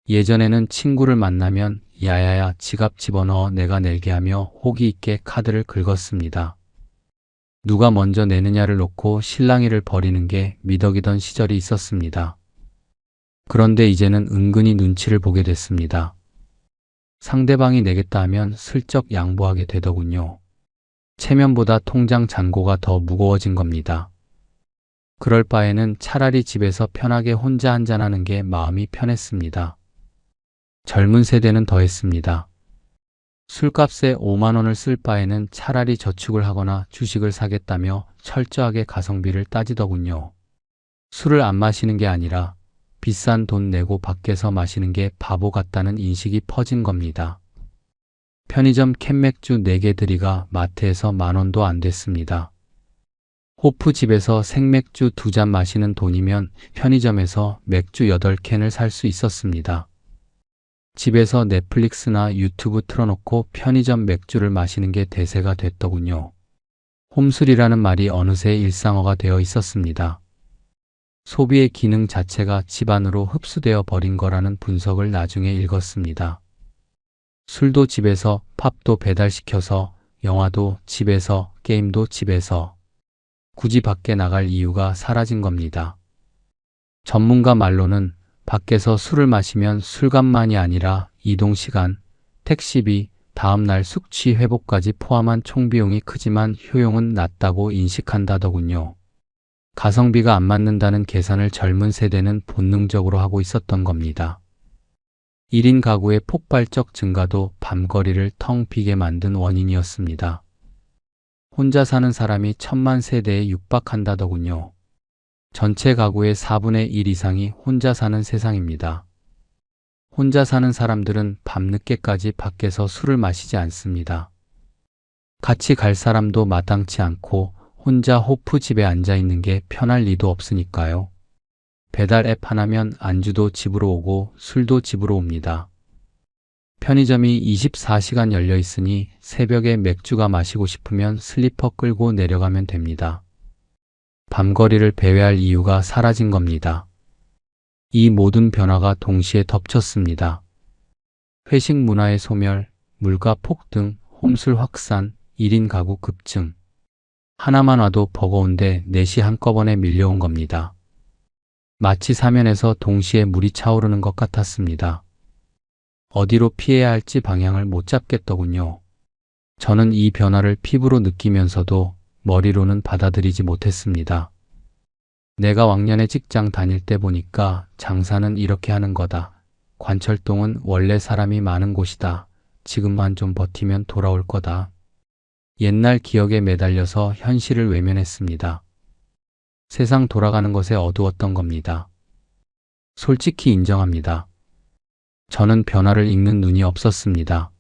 예전에는 친구를 만나면 야야야 지갑 집어넣어 내가 낼게 하며 호기 있게 카드를 긁었습니다. 누가 먼저 내느냐를 놓고 실랑이를 벌이는 게 미덕이던 시절이 있었습니다. 그런데 이제는 은근히 눈치를 보게 됐습니다. 상대방이 내겠다 하면 슬쩍 양보하게 되더군요. 체면보다 통장 잔고가 더 무거워진 겁니다. 그럴 바에는 차라리 집에서 편하게 혼자 한잔하는 게 마음이 편했습니다. 젊은 세대는 더했습니다. 술값에 5만 원을 쓸 바에는 차라리 저축을 하거나 주식을 사겠다며 철저하게 가성비를 따지더군요. 술을 안 마시는 게 아니라 비싼 돈 내고 밖에서 마시는 게 바보 같다는 인식이 퍼진 겁니다. 편의점 캔맥주 4개 들이가 마트에서 만 원도 안 됐습니다. 호프집에서 생맥주 2잔 마시는 돈이면 편의점에서 맥주 8캔을 살 수 있었습니다. 집에서 넷플릭스나 유튜브 틀어놓고 편의점 맥주를 마시는 게 대세가 됐더군요. 홈술이라는 말이 어느새 일상어가 되어 있었습니다. 소비의 기능 자체가 집안으로 흡수되어 버린 거라는 분석을 나중에 읽었습니다. 술도 집에서, 팝도 배달시켜서, 영화도 집에서, 게임도 집에서. 굳이 밖에 나갈 이유가 사라진 겁니다. 전문가 말로는 밖에서 술을 마시면 술값만이 아니라 이동시간, 택시비, 다음날 숙취 회복까지 포함한 총비용이 크지만 효용은 낮다고 인식한다더군요. 가성비가 안 맞는다는 계산을 젊은 세대는 본능적으로 하고 있었던 겁니다. 1인 가구의 폭발적 증가도 밤거리를 텅 비게 만든 원인이었습니다. 혼자 사는 사람이 1000만 세대에 육박한다더군요. 전체 가구의 4분의 1 이상이 혼자 사는 세상입니다. 혼자 사는 사람들은 밤늦게까지 밖에서 술을 마시지 않습니다. 같이 갈 사람도 마땅치 않고 혼자 호프집에 앉아 있는 게 편할 리도 없으니까요. 배달 앱 하나면 안주도 집으로 오고 술도 집으로 옵니다. 편의점이 24시간 열려 있으니 새벽에 맥주가 마시고 싶으면 슬리퍼 끌고 내려가면 됩니다. 밤거리를 배회할 이유가 사라진 겁니다. 이 모든 변화가 동시에 덮쳤습니다. 회식 문화의 소멸, 물가 폭등, 홈술 확산, 1인 가구 급증. 하나만 와도 버거운데 넷이 한꺼번에 밀려온 겁니다. 마치 사면에서 동시에 물이 차오르는 것 같았습니다. 어디로 피해야 할지 방향을 못 잡겠더군요. 저는 이 변화를 피부로 느끼면서도 머리로는 받아들이지 못했습니다. 내가 왕년에 직장 다닐 때 보니까 장사는 이렇게 하는 거다. 관철동은 원래 사람이 많은 곳이다. 지금만 좀 버티면 돌아올 거다. 옛날 기억에 매달려서 현실을 외면했습니다. 세상 돌아가는 것에 어두웠던 겁니다. 솔직히 인정합니다. 저는 변화를 읽는 눈이 없었습니다.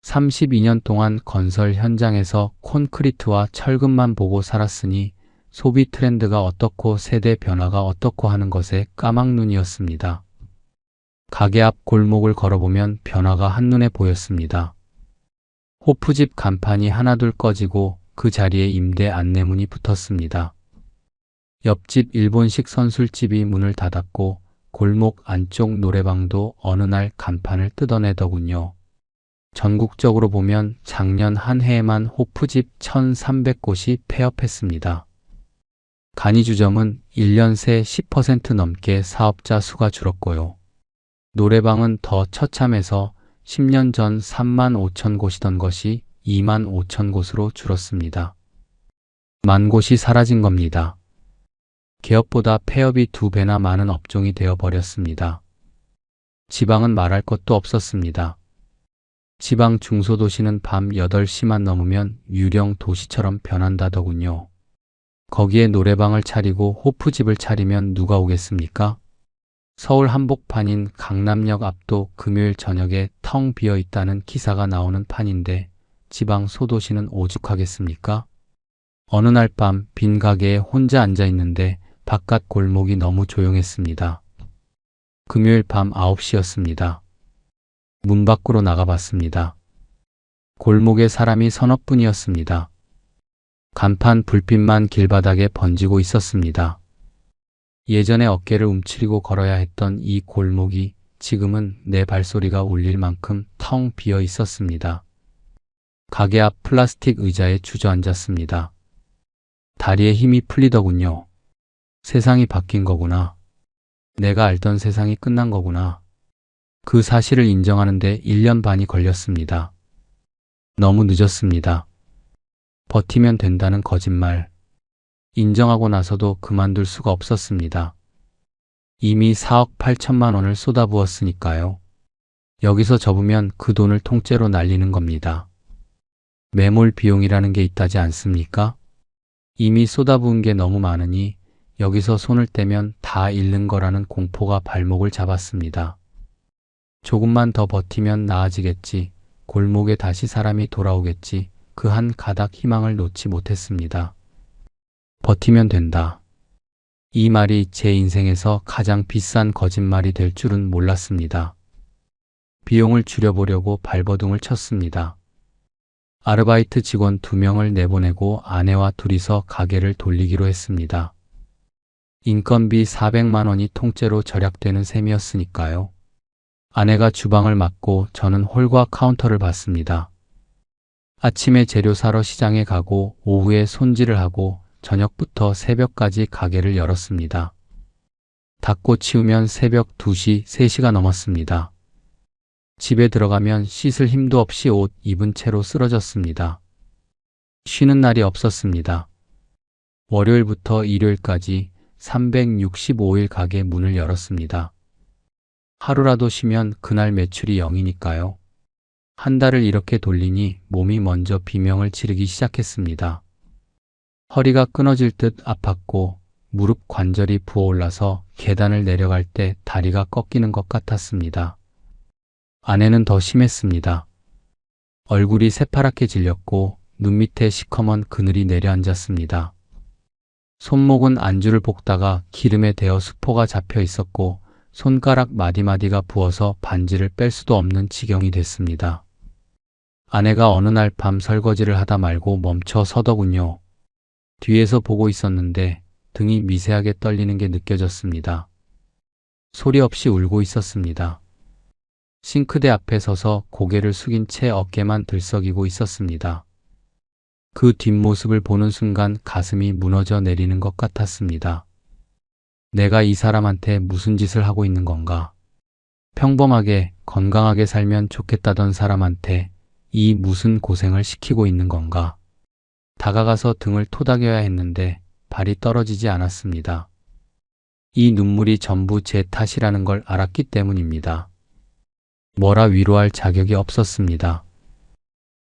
32년 동안 건설 현장에서 콘크리트와 철근만 보고 살았으니 소비 트렌드가 어떻고 세대 변화가 어떻고 하는 것에 까막눈이었습니다. 가게 앞 골목을 걸어보면 변화가 한눈에 보였습니다. 호프집 간판이 하나둘 꺼지고 그 자리에 임대 안내문이 붙었습니다. 옆집 일본식 선술집이 문을 닫았고 골목 안쪽 노래방도 어느 날 간판을 뜯어내더군요. 전국적으로 보면 작년 한 해에만 호프집 1300곳이 폐업했습니다. 간이주점은 1년 새 10% 넘게 사업자 수가 줄었고요. 노래방은 더 처참해서 10년 전 3만 5천 곳이던 것이 2만 5천 곳으로 줄었습니다. 만 곳이 사라진 겁니다. 개업보다 폐업이 2배나 많은 업종이 되어버렸습니다. 지방은 말할 것도 없었습니다. 지방 중소도시는 밤 8시만 넘으면 유령 도시처럼 변한다더군요. 거기에 노래방을 차리고 호프집을 차리면 누가 오겠습니까? 서울 한복판인 강남역 앞도 금요일 저녁에 텅 비어 있다는 기사가 나오는 판인데 지방 소도시는 오죽하겠습니까? 어느 날 밤 빈 가게에 혼자 앉아 있는데 바깥 골목이 너무 조용했습니다. 금요일 밤 9시였습니다. 문 밖으로 나가봤습니다. 골목에 사람이 서너 분이었습니다. 간판 불빛만 길바닥에 번지고 있었습니다. 예전에 어깨를 움츠리고 걸어야 했던 이 골목이 지금은 내 발소리가 울릴 만큼 텅 비어 있었습니다. 가게 앞 플라스틱 의자에 주저앉았습니다. 다리에 힘이 풀리더군요. 세상이 바뀐 거구나. 내가 알던 세상이 끝난 거구나. 그 사실을 인정하는데 1년 반이 걸렸습니다. 너무 늦었습니다. 버티면 된다는 거짓말. 인정하고 나서도 그만둘 수가 없었습니다. 이미 4억 8천만 원을 쏟아부었으니까요. 여기서 접으면 그 돈을 통째로 날리는 겁니다. 매몰 비용이라는 게 있다지 않습니까? 이미 쏟아부은 게 너무 많으니 여기서 손을 떼면 다 잃는 거라는 공포가 발목을 잡았습니다. 조금만 더 버티면 나아지겠지. 골목에 다시 사람이 돌아오겠지. 그 한 가닥 희망을 놓지 못했습니다. 버티면 된다. 이 말이 제 인생에서 가장 비싼 거짓말이 될 줄은 몰랐습니다. 비용을 줄여보려고 발버둥을 쳤습니다. 아르바이트 직원 2명을 내보내고 아내와 둘이서 가게를 돌리기로 했습니다. 인건비 400만 원이 통째로 절약되는 셈이었으니까요. 아내가 주방을 맡고 저는 홀과 카운터를 봤습니다. 아침에 재료 사러 시장에 가고 오후에 손질을 하고 저녁부터 새벽까지 가게를 열었습니다. 닫고 치우면 새벽 2시, 3시가 넘었습니다. 집에 들어가면 씻을 힘도 없이 옷 입은 채로 쓰러졌습니다. 쉬는 날이 없었습니다. 월요일부터 일요일까지 365일 가게 문을 열었습니다. 하루라도 쉬면 그날 매출이 0이니까요. 한 달을 이렇게 돌리니 몸이 먼저 비명을 지르기 시작했습니다. 허리가 끊어질 듯 아팠고 무릎 관절이 부어올라서 계단을 내려갈 때 다리가 꺾이는 것 같았습니다. 아내는 더 심했습니다. 얼굴이 새파랗게 질렸고 눈 밑에 시커먼 그늘이 내려앉았습니다. 손목은 안주를 볶다가 기름에 데어 수포가 잡혀 있었고 손가락 마디마디가 부어서 반지를 뺄 수도 없는 지경이 됐습니다. 아내가 어느 날 밤 설거지를 하다 말고 멈춰 서더군요. 뒤에서 보고 있었는데 등이 미세하게 떨리는 게 느껴졌습니다. 소리 없이 울고 있었습니다. 싱크대 앞에 서서 고개를 숙인 채 어깨만 들썩이고 있었습니다. 그 뒷모습을 보는 순간 가슴이 무너져 내리는 것 같았습니다. 내가 이 사람한테 무슨 짓을 하고 있는 건가? 평범하게 건강하게 살면 좋겠다던 사람한테 이 무슨 고생을 시키고 있는 건가? 다가가서 등을 토닥여야 했는데 발이 떨어지지 않았습니다. 이 눈물이 전부 제 탓이라는 걸 알았기 때문입니다. 뭐라 위로할 자격이 없었습니다.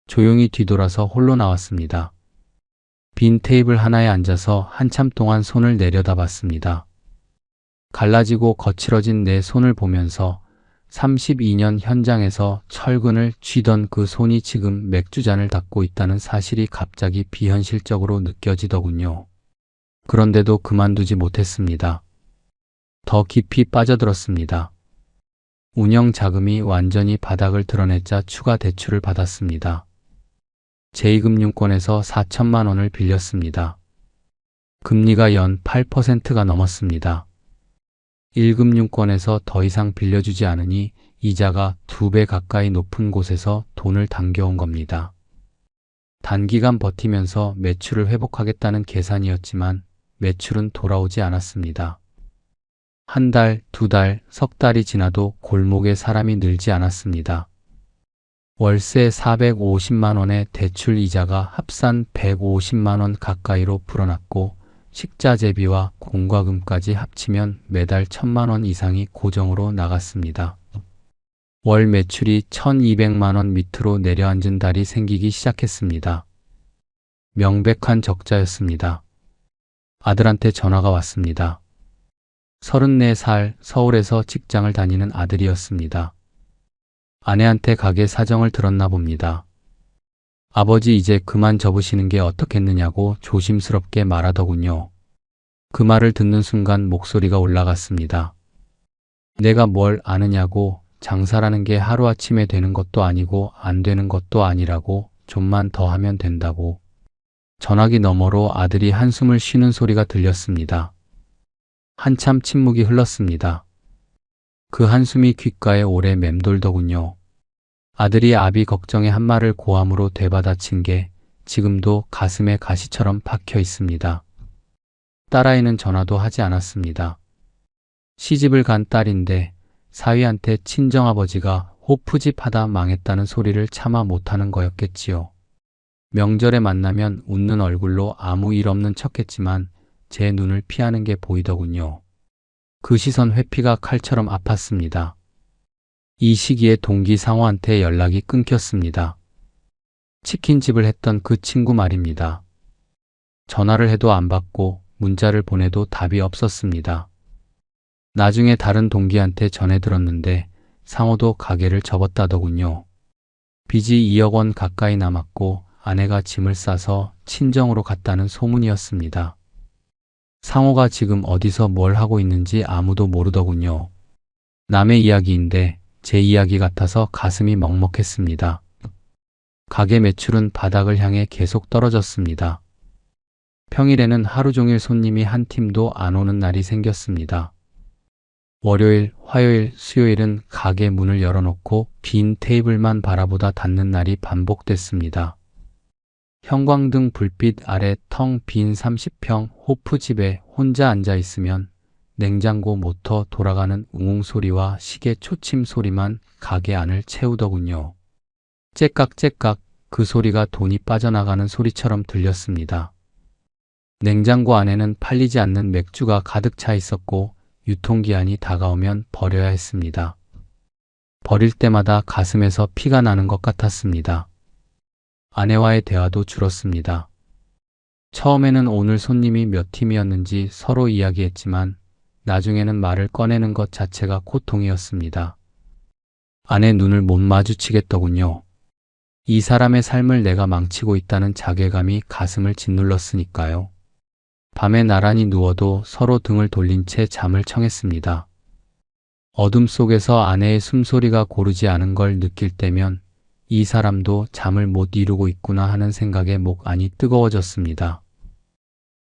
조용히 뒤돌아서 홀로 나왔습니다. 빈 테이블 하나에 앉아서 한참 동안 손을 내려다봤습니다. 갈라지고 거칠어진 내 손을 보면서 32년 현장에서 철근을 쥐던 그 손이 지금 맥주잔을 닫고 있다는 사실이 갑자기 비현실적으로 느껴지더군요. 그런데도 그만두지 못했습니다. 더 깊이 빠져들었습니다. 운영 자금이 완전히 바닥을 드러냈자 추가 대출을 받았습니다. 제2금융권에서 4천만 원을 빌렸습니다. 금리가 연 8%가 넘었습니다. 1금융권에서 더 이상 빌려주지 않으니 이자가 2배 가까이 높은 곳에서 돈을 당겨온 겁니다. 단기간 버티면서 매출을 회복하겠다는 계산이었지만 매출은 돌아오지 않았습니다. 한 달, 두 달, 석 달이 지나도 골목에 사람이 늘지 않았습니다. 월세 450만 원의 대출 이자가 합산 150만 원 가까이로 불어났고 식자재비와 공과금까지 합치면 매달 1,000만 원 이상이 고정으로 나갔습니다. 월 매출이 1,200만 원 밑으로 내려앉은 달이 생기기 시작했습니다. 명백한 적자였습니다. 아들한테 전화가 왔습니다. 34살 서울에서 직장을 다니는 아들이었습니다. 아내한테 가게 사정을 들었나 봅니다. 아버지 이제 그만 접으시는 게 어떻겠느냐고 조심스럽게 말하더군요. 그 말을 듣는 순간 목소리가 올라갔습니다. 내가 뭘 아느냐고, 장사라는 게 하루아침에 되는 것도 아니고 안 되는 것도 아니라고, 좀만 더 하면 된다고. 전화기 너머로 아들이 한숨을 쉬는 소리가 들렸습니다. 한참 침묵이 흘렀습니다. 그 한숨이 귓가에 오래 맴돌더군요. 아들이 아비 걱정의 한 말을 고함으로 되받아친 게 지금도 가슴에 가시처럼 박혀 있습니다. 딸아이는 전화도 하지 않았습니다. 시집을 간 딸인데 사위한테 친정아버지가 호프집 하다 망했다는 소리를 차마 못하는 거였겠지요. 명절에 만나면 웃는 얼굴로 아무 일 없는 척했지만 제 눈을 피하는 게 보이더군요. 그 시선 회피가 칼처럼 아팠습니다. 이 시기에 동기 상호한테 연락이 끊겼습니다. 치킨집을 했던 그 친구 말입니다. 전화를 해도 안 받고 문자를 보내도 답이 없었습니다. 나중에 다른 동기한테 전해 들었는데 상호도 가게를 접었다더군요. 빚이 2억 원 가까이 남았고 아내가 짐을 싸서 친정으로 갔다는 소문이었습니다. 상호가 지금 어디서 뭘 하고 있는지 아무도 모르더군요. 남의 이야기인데 제 이야기 같아서 가슴이 먹먹했습니다. 가게 매출은 바닥을 향해 계속 떨어졌습니다. 평일에는 하루 종일 손님이 한 팀도 안 오는 날이 생겼습니다. 월요일, 화요일, 수요일은 가게 문을 열어놓고 빈 테이블만 바라보다 닫는 날이 반복됐습니다. 형광등 불빛 아래 텅 빈 30평 호프집에 혼자 앉아 있으면 냉장고 모터 돌아가는 웅웅 소리와 시계 초침 소리만 가게 안을 채우더군요. 째깍째깍 그 소리가 돈이 빠져나가는 소리처럼 들렸습니다. 냉장고 안에는 팔리지 않는 맥주가 가득 차 있었고 유통기한이 다가오면 버려야 했습니다. 버릴 때마다 가슴에서 피가 나는 것 같았습니다. 아내와의 대화도 줄었습니다. 처음에는 오늘 손님이 몇 팀이었는지 서로 이야기했지만 나중에는 말을 꺼내는 것 자체가 고통이었습니다. 아내 눈을 못 마주치겠더군요. 이 사람의 삶을 내가 망치고 있다는 자괴감이 가슴을 짓눌렀으니까요. 밤에 나란히 누워도 서로 등을 돌린 채 잠을 청했습니다. 어둠 속에서 아내의 숨소리가 고르지 않은 걸 느낄 때면 이 사람도 잠을 못 이루고 있구나 하는 생각에 목 안이 뜨거워졌습니다.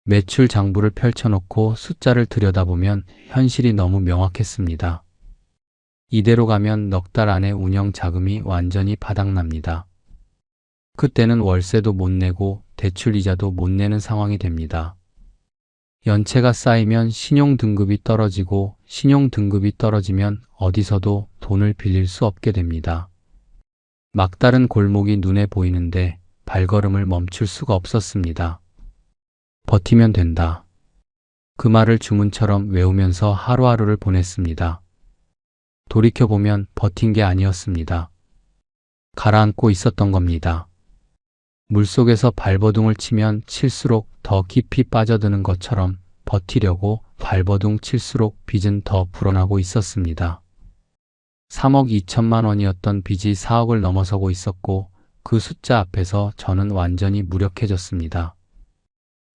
매출 장부를 펼쳐놓고 숫자를 들여다보면 현실이 너무 명확했습니다. 이대로 가면 넉 달 안에 운영 자금이 완전히 바닥납니다. 그때는 월세도 못 내고 대출 이자도 못 내는 상황이 됩니다. 연체가 쌓이면 신용등급이 떨어지고 신용등급이 떨어지면 어디서도 돈을 빌릴 수 없게 됩니다. 막다른 골목이 눈에 보이는데 발걸음을 멈출 수가 없었습니다. 버티면 된다. 그 말을 주문처럼 외우면서 하루하루를 보냈습니다. 돌이켜보면 버틴 게 아니었습니다. 가라앉고 있었던 겁니다. 물속에서 발버둥을 치면 칠수록 더 깊이 빠져드는 것처럼 버티려고 발버둥 칠수록 빚은 더 불어나고 있었습니다. 3억 2천만 원이었던 빚이 4억을 넘어서고 있었고 그 숫자 앞에서 저는 완전히 무력해졌습니다.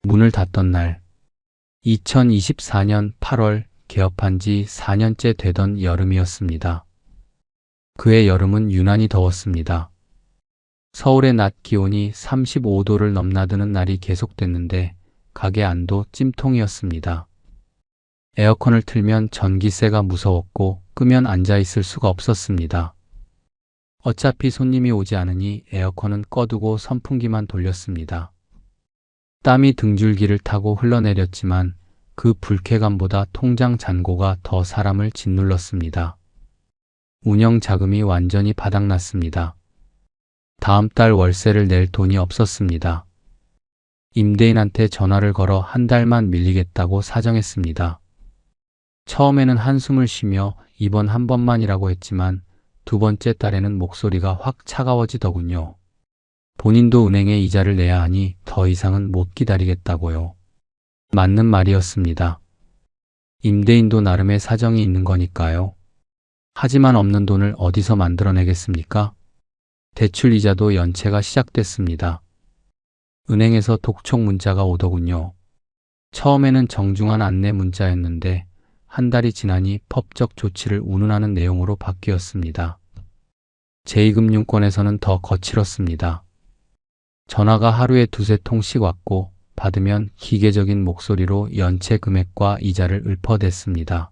문을 닫던 날, 2024년 8월 개업한 지 4년째 되던 여름이었습니다. 그해 여름은 유난히 더웠습니다. 서울의 낮 기온이 35도를 넘나드는 날이 계속됐는데 가게 안도 찜통이었습니다. 에어컨을 틀면 전기세가 무서웠고 끄면 앉아있을 수가 없었습니다. 어차피 손님이 오지 않으니 에어컨은 꺼두고 선풍기만 돌렸습니다. 땀이 등줄기를 타고 흘러내렸지만 그 불쾌감보다 통장 잔고가 더 사람을 짓눌렀습니다. 운영 자금이 완전히 바닥났습니다. 다음 달 월세를 낼 돈이 없었습니다. 임대인한테 전화를 걸어 한 달만 밀리겠다고 사정했습니다. 처음에는 한숨을 쉬며 이번 한 번만이라고 했지만 두 번째 달에는 목소리가 확 차가워지더군요. 본인도 은행에 이자를 내야 하니 더 이상은 못 기다리겠다고요. 맞는 말이었습니다. 임대인도 나름의 사정이 있는 거니까요. 하지만 없는 돈을 어디서 만들어내겠습니까? 대출 이자도 연체가 시작됐습니다. 은행에서 독촉 문자가 오더군요. 처음에는 정중한 안내 문자였는데 한 달이 지나니 법적 조치를 운운하는 내용으로 바뀌었습니다. 제2금융권에서는 더 거칠었습니다. 전화가 하루에 두세 통씩 왔고 받으면 기계적인 목소리로 연체 금액과 이자를 읊어댔습니다.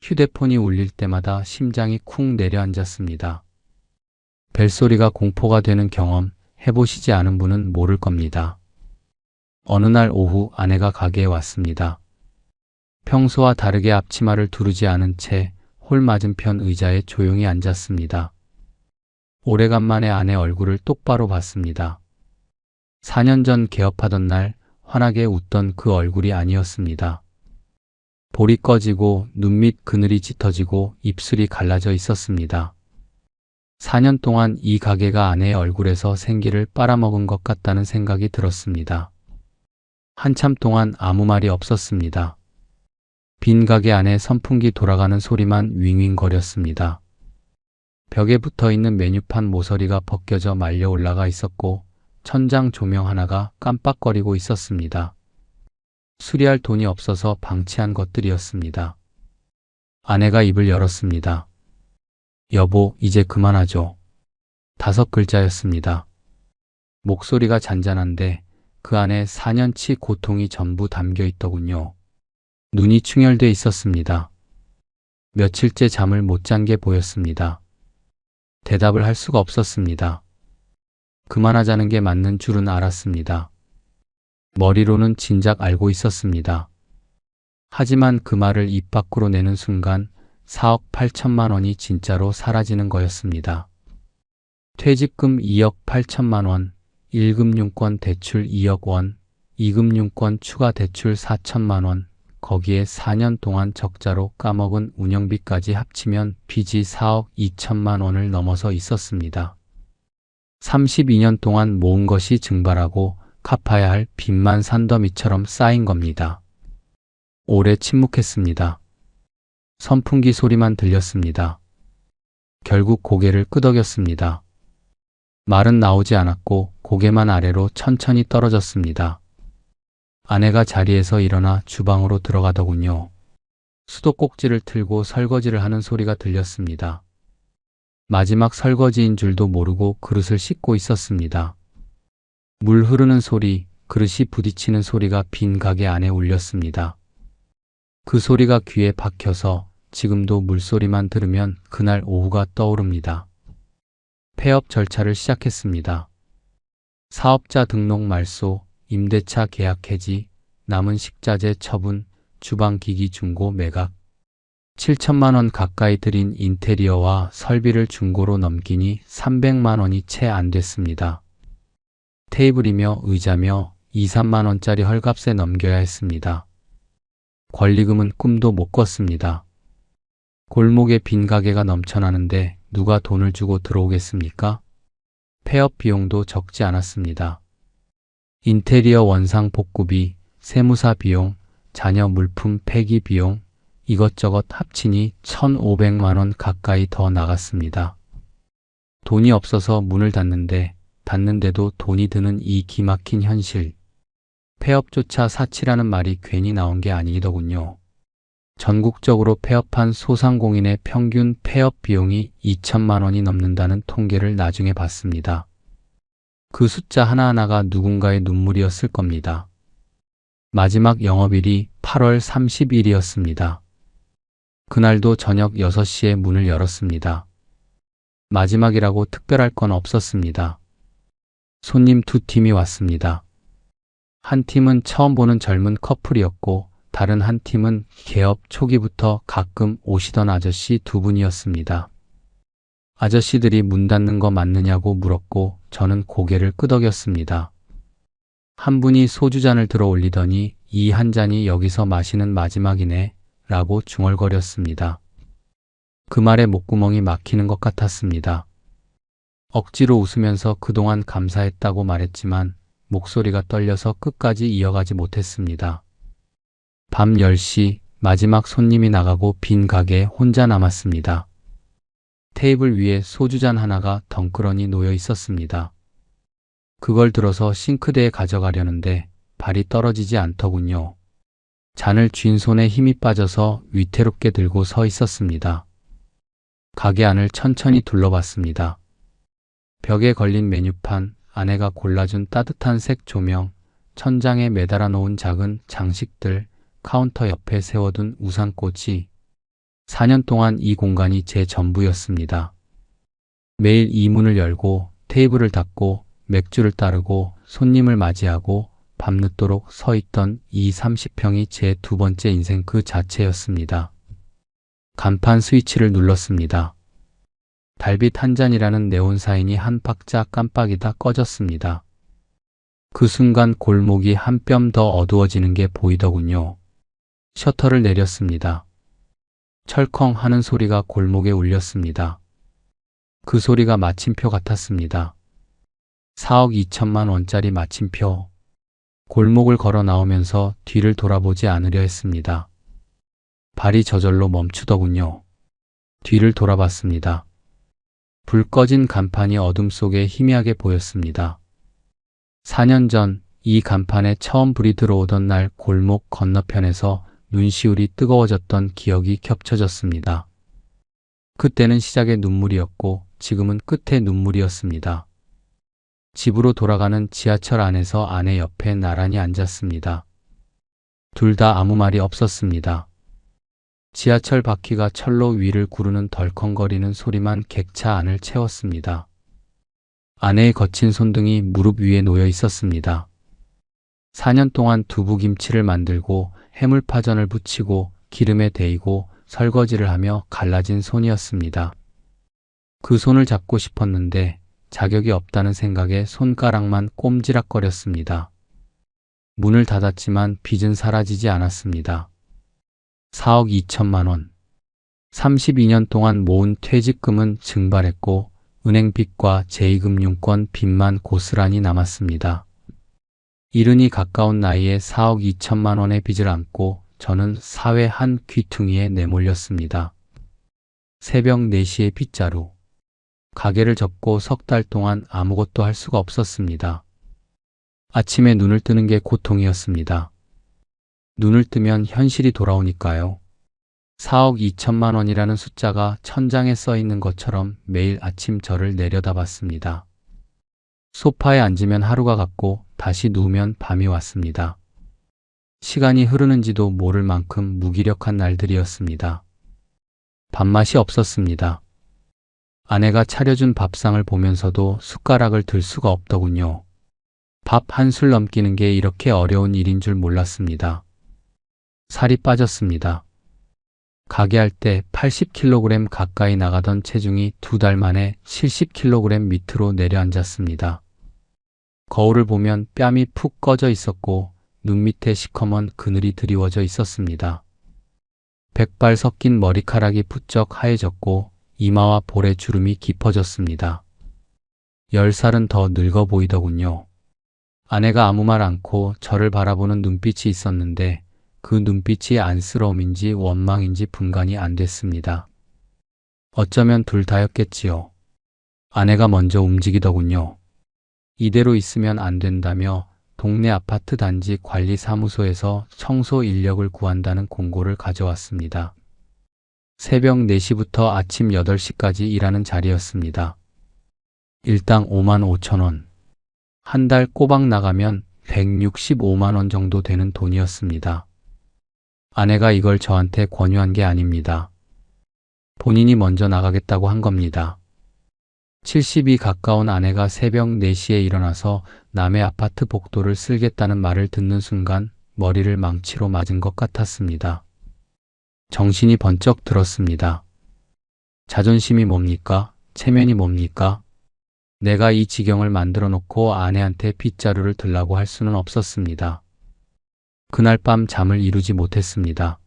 휴대폰이 울릴 때마다 심장이 쿵 내려앉았습니다. 벨소리가 공포가 되는 경험 해보시지 않은 분은 모를 겁니다. 어느 날 오후 아내가 가게에 왔습니다. 평소와 다르게 앞치마를 두르지 않은 채 홀 맞은편 의자에 조용히 앉았습니다. 오래간만에 아내 얼굴을 똑바로 봤습니다. 4년 전 개업하던 날 환하게 웃던 그 얼굴이 아니었습니다. 볼이 꺼지고 눈밑 그늘이 짙어지고 입술이 갈라져 있었습니다. 4년 동안 이 가게가 아내의 얼굴에서 생기를 빨아먹은 것 같다는 생각이 들었습니다. 한참 동안 아무 말이 없었습니다. 빈 가게 안에 선풍기 돌아가는 소리만 윙윙거렸습니다. 벽에 붙어있는 메뉴판 모서리가 벗겨져 말려 올라가 있었고 천장 조명 하나가 깜빡거리고 있었습니다. 수리할 돈이 없어서 방치한 것들이었습니다. 아내가 입을 열었습니다. 여보, 이제 그만하죠. 5글자였습니다. 목소리가 잔잔한데 그 안에 4년치 고통이 전부 담겨 있더군요. 눈이 충혈돼 있었습니다. 며칠째 잠을 못 잔 게 보였습니다. 대답을 할 수가 없었습니다. 그만하자는 게 맞는 줄은 알았습니다. 머리로는 진작 알고 있었습니다. 하지만 그 말을 입 밖으로 내는 순간 4억 8천만 원이 진짜로 사라지는 거였습니다. 퇴직금 2억 8천만 원, 1금융권 대출 2억 원, 이금융권 추가 대출 4천만 원, 거기에 4년 동안 적자로 까먹은 운영비까지 합치면 빚이 4억 2천만 원을 넘어서 있었습니다. 32년 동안 모은 것이 증발하고 갚아야 할 빚만 산더미처럼 쌓인 겁니다. 오래 침묵했습니다. 선풍기 소리만 들렸습니다. 결국 고개를 끄덕였습니다. 말은 나오지 않았고 고개만 아래로 천천히 떨어졌습니다. 아내가 자리에서 일어나 주방으로 들어가더군요. 수도꼭지를 틀고 설거지를 하는 소리가 들렸습니다. 마지막 설거지인 줄도 모르고 그릇을 씻고 있었습니다. 물 흐르는 소리, 그릇이 부딪히는 소리가 빈 가게 안에 울렸습니다. 그 소리가 귀에 박혀서 지금도 물소리만 들으면 그날 오후가 떠오릅니다. 폐업 절차를 시작했습니다. 사업자 등록 말소, 임대차 계약 해지, 남은 식자재 처분, 주방기기 중고 매각. 7천만 원 가까이 들인 인테리어와 설비를 중고로 넘기니 300만 원이 채 안 됐습니다. 테이블이며 의자며 2, 3만 원짜리 헐값에 넘겨야 했습니다. 권리금은 꿈도 못 꿨습니다. 골목에 빈 가게가 넘쳐나는데 누가 돈을 주고 들어오겠습니까? 폐업 비용도 적지 않았습니다. 인테리어 원상 복구비, 세무사 비용, 자녀 물품 폐기 비용, 이것저것 합치니 1,500만 원 가까이 더 나갔습니다. 돈이 없어서 문을 닫는데도 돈이 드는 이 기막힌 현실. 폐업조차 사치라는 말이 괜히 나온 게 아니더군요. 전국적으로 폐업한 소상공인의 평균 폐업 비용이 2천만 원이 넘는다는 통계를 나중에 봤습니다. 그 숫자 하나하나가 누군가의 눈물이었을 겁니다. 마지막 영업일이 8월 30일이었습니다. 그날도 저녁 6시에 문을 열었습니다. 마지막이라고 특별할 건 없었습니다. 손님 2팀이 왔습니다. 한 팀은 처음 보는 젊은 커플이었고 다른 한 팀은 개업 초기부터 가끔 오시던 아저씨 2분이었습니다. 아저씨들이 문 닫는 거 맞느냐고 물었고 저는 고개를 끄덕였습니다. 한 분이 소주잔을 들어 올리더니 이 한 잔이 여기서 마시는 마지막이네 라고 중얼거렸습니다. 그 말에 목구멍이 막히는 것 같았습니다. 억지로 웃으면서 그동안 감사했다고 말했지만 목소리가 떨려서 끝까지 이어가지 못했습니다. 밤 10시 마지막 손님이 나가고 빈 가게에 혼자 남았습니다. 테이블 위에 소주잔 하나가 덩그러니 놓여 있었습니다. 그걸 들어서 싱크대에 가져가려는데 발이 떨어지지 않더군요. 잔을 쥔 손에 힘이 빠져서 위태롭게 들고 서 있었습니다. 가게 안을 천천히 둘러봤습니다. 벽에 걸린 메뉴판, 아내가 골라준 따뜻한 색 조명, 천장에 매달아 놓은 작은 장식들, 카운터 옆에 세워둔 우산꽃이 4년 동안 이 공간이 제 전부였습니다. 매일 이 문을 열고 테이블을 닫고 맥주를 따르고 손님을 맞이하고 밤늦도록 서 있던 이 30평이 제 2번째 인생 그 자체였습니다. 간판 스위치를 눌렀습니다. 달빛 한 잔이라는 네온 사인이 한 박자 깜빡이다 꺼졌습니다. 그 순간 골목이 한 뼘 더 어두워지는 게 보이더군요. 셔터를 내렸습니다. 철컹 하는 소리가 골목에 울렸습니다. 그 소리가 마침표 같았습니다. 4억 2천만 원짜리 마침표. 골목을 걸어 나오면서 뒤를 돌아보지 않으려 했습니다. 발이 저절로 멈추더군요. 뒤를 돌아봤습니다. 불 꺼진 간판이 어둠 속에 희미하게 보였습니다. 4년 전 이 간판에 처음 불이 들어오던 날 골목 건너편에서 눈시울이 뜨거워졌던 기억이 겹쳐졌습니다. 그때는 시작의 눈물이었고 지금은 끝의 눈물이었습니다. 집으로 돌아가는 지하철 안에서 아내 옆에 나란히 앉았습니다. 둘 다 아무 말이 없었습니다. 지하철 바퀴가 철로 위를 구르는 덜컹거리는 소리만 객차 안을 채웠습니다. 아내의 거친 손등이 무릎 위에 놓여 있었습니다. 4년 동안 두부김치를 만들고 해물파전을 부치고 기름에 데이고 설거지를 하며 갈라진 손이었습니다. 그 손을 잡고 싶었는데 자격이 없다는 생각에 손가락만 꼼지락거렸습니다. 문을 닫았지만 빚은 사라지지 않았습니다. 4억 2천만 원. 32년 동안 모은 퇴직금은 증발했고 은행빚과 제2금융권 빚만 고스란히 남았습니다. 이른이 가까운 나이에 4억 2천만 원의 빚을 안고 저는 사회 한 귀퉁이에 내몰렸습니다. 새벽 4시에 빗자루. 가게를 접고 석 달 동안 아무것도 할 수가 없었습니다. 아침에 눈을 뜨는 게 고통이었습니다. 눈을 뜨면 현실이 돌아오니까요. 4억 2천만 원이라는 숫자가 천장에 써 있는 것처럼 매일 아침 저를 내려다봤습니다. 소파에 앉으면 하루가 갔고 다시 누우면 밤이 왔습니다. 시간이 흐르는지도 모를 만큼 무기력한 날들이었습니다. 밥맛이 없었습니다. 아내가 차려준 밥상을 보면서도 숟가락을 들 수가 없더군요. 밥 한 술 넘기는 게 이렇게 어려운 일인 줄 몰랐습니다. 살이 빠졌습니다. 가게 할 때 80kg 가까이 나가던 체중이 2달 만에 70kg 밑으로 내려앉았습니다. 거울을 보면 뺨이 푹 꺼져 있었고 눈 밑에 시커먼 그늘이 드리워져 있었습니다. 백발 섞인 머리카락이 부쩍 하얘졌고 이마와 볼에 주름이 깊어졌습니다. 10살은 더 늙어 보이더군요. 아내가 아무 말 않고 저를 바라보는 눈빛이 있었는데 그 눈빛이 안쓰러움인지 원망인지 분간이 안 됐습니다. 어쩌면 둘 다였겠지요. 아내가 먼저 움직이더군요. 이대로 있으면 안 된다며 동네 아파트 단지 관리사무소에서 청소 인력을 구한다는 공고를 가져왔습니다. 새벽 4시부터 아침 8시까지 일하는 자리였습니다. 일당 5만 5천 원. 한 달 꼬박 나가면 165만 원 정도 되는 돈이었습니다. 아내가 이걸 저한테 권유한 게 아닙니다. 본인이 먼저 나가겠다고 한 겁니다. 70이 가까운 아내가 새벽 4시에 일어나서 남의 아파트 복도를 쓸겠다는 말을 듣는 순간 머리를 망치로 맞은 것 같았습니다. 정신이 번쩍 들었습니다. 자존심이 뭡니까? 체면이 뭡니까? 내가 이 지경을 만들어 놓고 아내한테 빗자루를 들라고 할 수는 없었습니다. 그날 밤 잠을 이루지 못했습니다.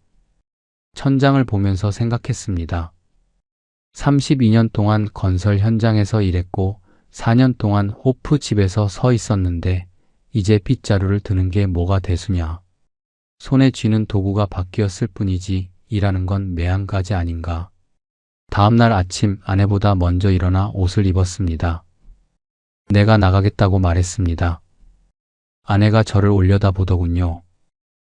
천장을 보면서 생각했습니다. 32년 동안 건설 현장에서 일했고 4년 동안 호프 집에서 서 있었는데 이제 빗자루를 드는 게 뭐가 대수냐. 손에 쥐는 도구가 바뀌었을 뿐이지 일하는 건 매한가지 아닌가. 다음날 아침 아내보다 먼저 일어나 옷을 입었습니다. 내가 나가겠다고 말했습니다. 아내가 저를 올려다보더군요.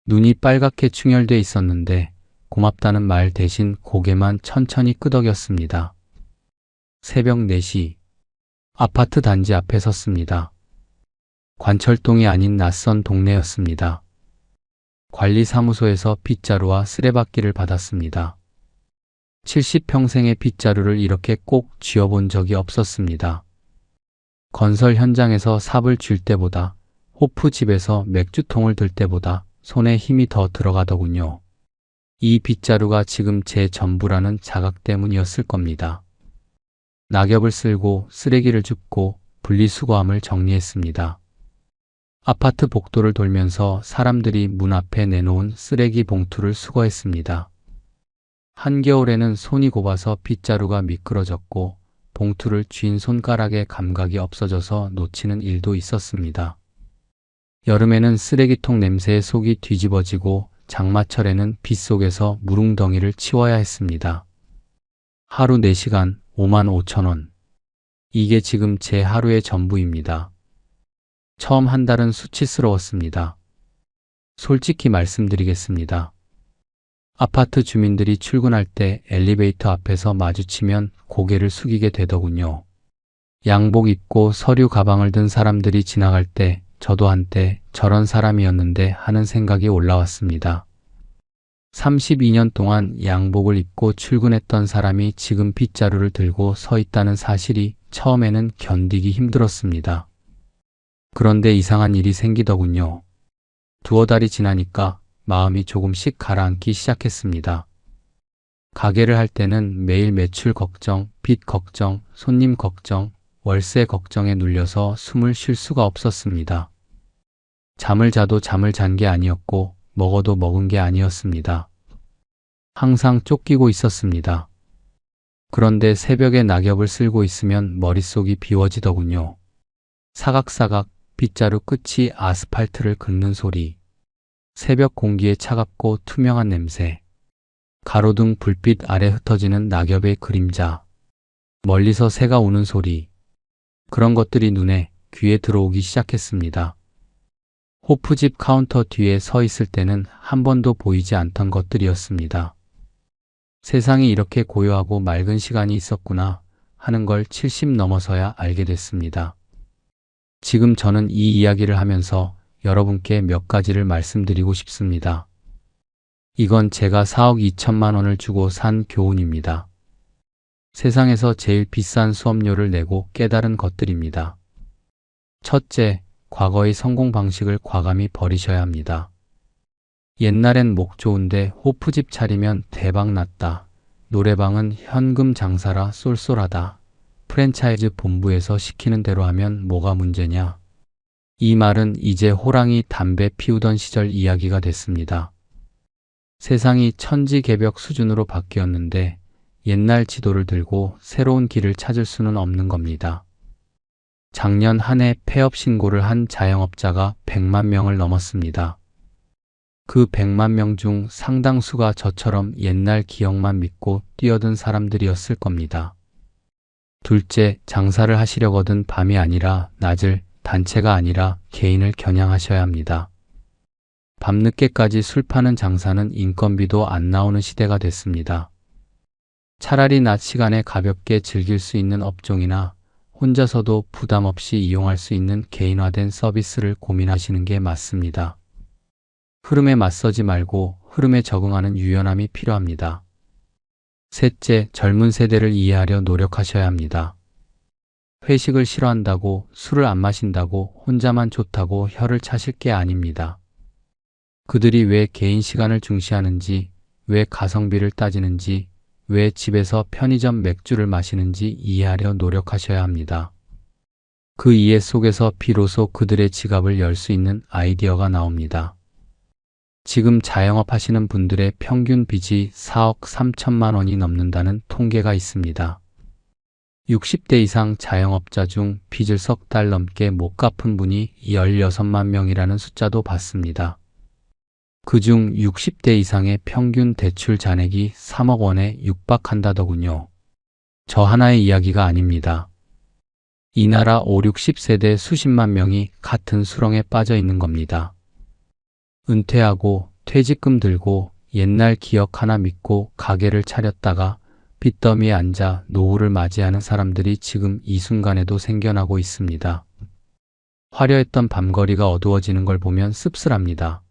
눈이 빨갛게 충혈돼 있었는데 고맙다는 말 대신 고개만 천천히 끄덕였습니다. 새벽 4시 아파트 단지 앞에 섰습니다. 관철동이 아닌 낯선 동네였습니다. 관리사무소에서 빗자루와 쓰레받기를 받았습니다. 70평생의 빗자루를 이렇게 꼭 쥐어본 적이 없었습니다. 건설 현장에서 삽을 쥘 때보다 호프집에서 맥주통을 들 때보다 손에 힘이 더 들어가더군요. 이 빗자루가 지금 제 전부라는 자각 때문이었을 겁니다. 낙엽을 쓸고 쓰레기를 줍고 분리수거함을 정리했습니다. 아파트 복도를 돌면서 사람들이 문 앞에 내놓은 쓰레기 봉투를 수거했습니다. 한겨울에는 손이 곱아서 빗자루가 미끄러졌고 봉투를 쥔 손가락의 감각이 없어져서 놓치는 일도 있었습니다. 여름에는 쓰레기통 냄새에 속이 뒤집어지고 장마철에는 빗속에서 무릉덩이를 치워야 했습니다. 하루 4시간 5만 5천 원. 이게 지금 제 하루의 전부입니다. 처음 한 달은 수치스러웠습니다. 솔직히 말씀드리겠습니다. 아파트 주민들이 출근할 때 엘리베이터 앞에서 마주치면 고개를 숙이게 되더군요. 양복 입고 서류 가방을 든 사람들이 지나갈 때 저도 한때 저런 사람이었는데 하는 생각이 올라왔습니다. 32년 동안 양복을 입고 출근했던 사람이 지금 빗자루를 들고 서 있다는 사실이 처음에는 견디기 힘들었습니다. 그런데 이상한 일이 생기더군요. 두어 달이 지나니까 마음이 조금씩 가라앉기 시작했습니다. 가게를 할 때는 매일 매출 걱정, 빚 걱정, 손님 걱정, 월세 걱정에 눌려서 숨을 쉴 수가 없었습니다. 잠을 자도 잠을 잔 게 아니었고 먹어도 먹은 게 아니었습니다. 항상 쫓기고 있었습니다. 그런데 새벽에 낙엽을 쓸고 있으면 머릿속이 비워지더군요. 사각사각 빗자루 끝이 아스팔트를 긁는 소리, 새벽 공기의 차갑고 투명한 냄새, 가로등 불빛 아래 흩어지는 낙엽의 그림자, 멀리서 새가 우는 소리, 그런 것들이 눈에, 귀에 들어오기 시작했습니다. 호프집 카운터 뒤에 서 있을 때는 한 번도 보이지 않던 것들이었습니다. 세상이 이렇게 고요하고 맑은 시간이 있었구나 하는 걸 70 넘어서야 알게 됐습니다. 지금 저는 이 이야기를 하면서 여러분께 몇 가지를 말씀드리고 싶습니다. 이건 제가 4억 2천만 원을 주고 산 교훈입니다. 세상에서 제일 비싼 수업료를 내고 깨달은 것들입니다. 첫째, 과거의 성공 방식을 과감히 버리셔야 합니다. 옛날엔 목 좋은데 호프집 차리면 대박 났다. 노래방은 현금 장사라 쏠쏠하다. 프랜차이즈 본부에서 시키는 대로 하면 뭐가 문제냐. 이 말은 이제 호랑이 담배 피우던 시절 이야기가 됐습니다. 세상이 천지개벽 수준으로 바뀌었는데 옛날 지도를 들고 새로운 길을 찾을 수는 없는 겁니다. 작년 한 해 폐업 신고를 한 자영업자가 100만 명을 넘었습니다. 그 100만 명 중 상당수가 저처럼 옛날 기억만 믿고 뛰어든 사람들이었을 겁니다. 둘째, 장사를 하시려거든 밤이 아니라 낮을, 단체가 아니라 개인을 겨냥하셔야 합니다. 밤늦게까지 술 파는 장사는 인건비도 안 나오는 시대가 됐습니다. 차라리 낮 시간에 가볍게 즐길 수 있는 업종이나 혼자서도 부담 없이 이용할 수 있는 개인화된 서비스를 고민하시는 게 맞습니다. 흐름에 맞서지 말고 흐름에 적응하는 유연함이 필요합니다. 셋째, 젊은 세대를 이해하려 노력하셔야 합니다. 회식을 싫어한다고, 술을 안 마신다고, 혼자만 좋다고 혀를 차실 게 아닙니다. 그들이 왜 개인 시간을 중시하는지, 왜 가성비를 따지는지, 왜 집에서 편의점 맥주를 마시는지 이해하려 노력하셔야 합니다. 그 이해 속에서 비로소 그들의 지갑을 열 수 있는 아이디어가 나옵니다. 지금 자영업 하시는 분들의 평균 빚이 4억 3천만 원이 넘는다는 통계가 있습니다. 60대 이상 자영업자 중 빚을 석 달 넘게 못 갚은 분이 16만 명이라는 숫자도 봤습니다. 그중 60대 이상의 평균 대출 잔액이 3억 원에 육박한다더군요. 저 하나의 이야기가 아닙니다. 이 나라 5, 60세대 수십만 명이 같은 수렁에 빠져 있는 겁니다. 은퇴하고 퇴직금 들고 옛날 기억 하나 믿고 가게를 차렸다가 빚더미에 앉아 노후를 맞이하는 사람들이 지금 이 순간에도 생겨나고 있습니다. 화려했던 밤거리가 어두워지는 걸 보면 씁쓸합니다.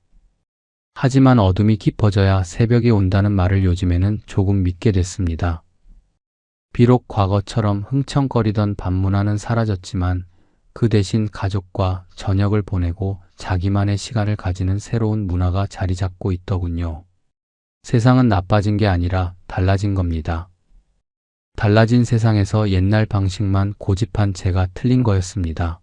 하지만 어둠이 깊어져야 새벽이 온다는 말을 요즘에는 조금 믿게 됐습니다. 비록 과거처럼 흥청거리던 밤문화는 사라졌지만 그 대신 가족과 저녁을 보내고 자기만의 시간을 가지는 새로운 문화가 자리 잡고 있더군요. 세상은 나빠진 게 아니라 달라진 겁니다. 달라진 세상에서 옛날 방식만 고집한 제가 틀린 거였습니다.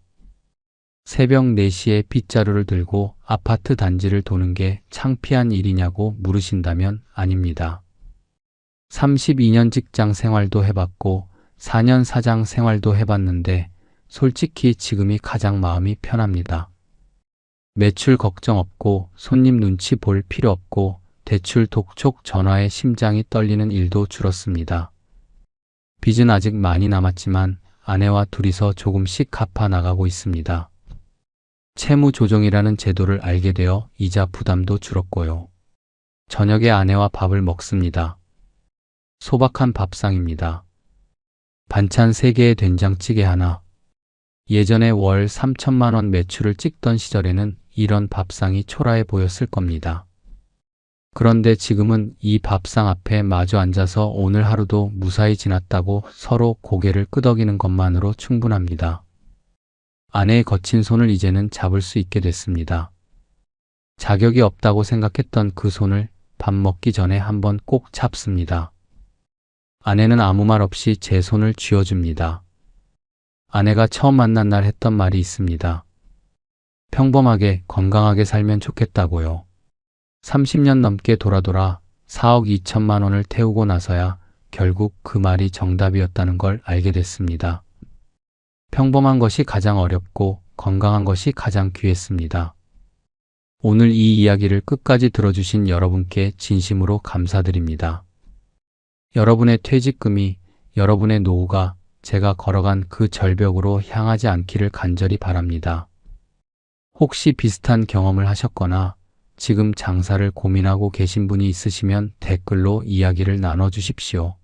새벽 4시에 빗자루를 들고 아파트 단지를 도는 게 창피한 일이냐고 물으신다면 아닙니다. 32년 직장 생활도 해봤고 4년 사장 생활도 해봤는데 솔직히 지금이 가장 마음이 편합니다. 매출 걱정 없고 손님 눈치 볼 필요 없고 대출 독촉 전화에 심장이 떨리는 일도 줄었습니다. 빚은 아직 많이 남았지만 아내와 둘이서 조금씩 갚아 나가고 있습니다. 채무조정이라는 제도를 알게 되어 이자 부담도 줄었고요. 저녁에 아내와 밥을 먹습니다. 소박한 밥상입니다. 반찬 3개에 된장찌개 하나. 예전에 월 3천만 원 매출을 찍던 시절에는 이런 밥상이 초라해 보였을 겁니다. 그런데 지금은 이 밥상 앞에 마주 앉아서 오늘 하루도 무사히 지났다고 서로 고개를 끄덕이는 것만으로 충분합니다. 아내의 거친 손을 이제는 잡을 수 있게 됐습니다. 자격이 없다고 생각했던 그 손을 밥 먹기 전에 한번 꼭 잡습니다. 아내는 아무 말 없이 제 손을 쥐어줍니다. 아내가 처음 만난 날 했던 말이 있습니다. 평범하게 건강하게 살면 좋겠다고요. 30년 넘게 돌아 4억 2천만 원을 태우고 나서야 결국 그 말이 정답이었다는 걸 알게 됐습니다. 평범한 것이 가장 어렵고 건강한 것이 가장 귀했습니다. 오늘 이 이야기를 끝까지 들어주신 여러분께 진심으로 감사드립니다. 여러분의 퇴직금이, 여러분의 노후가 제가 걸어간 그 절벽으로 향하지 않기를 간절히 바랍니다. 혹시 비슷한 경험을 하셨거나 지금 장사를 고민하고 계신 분이 있으시면 댓글로 이야기를 나눠주십시오.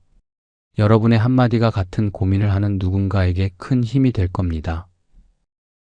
여러분의 한마디가 같은 고민을 하는 누군가에게 큰 힘이 될 겁니다.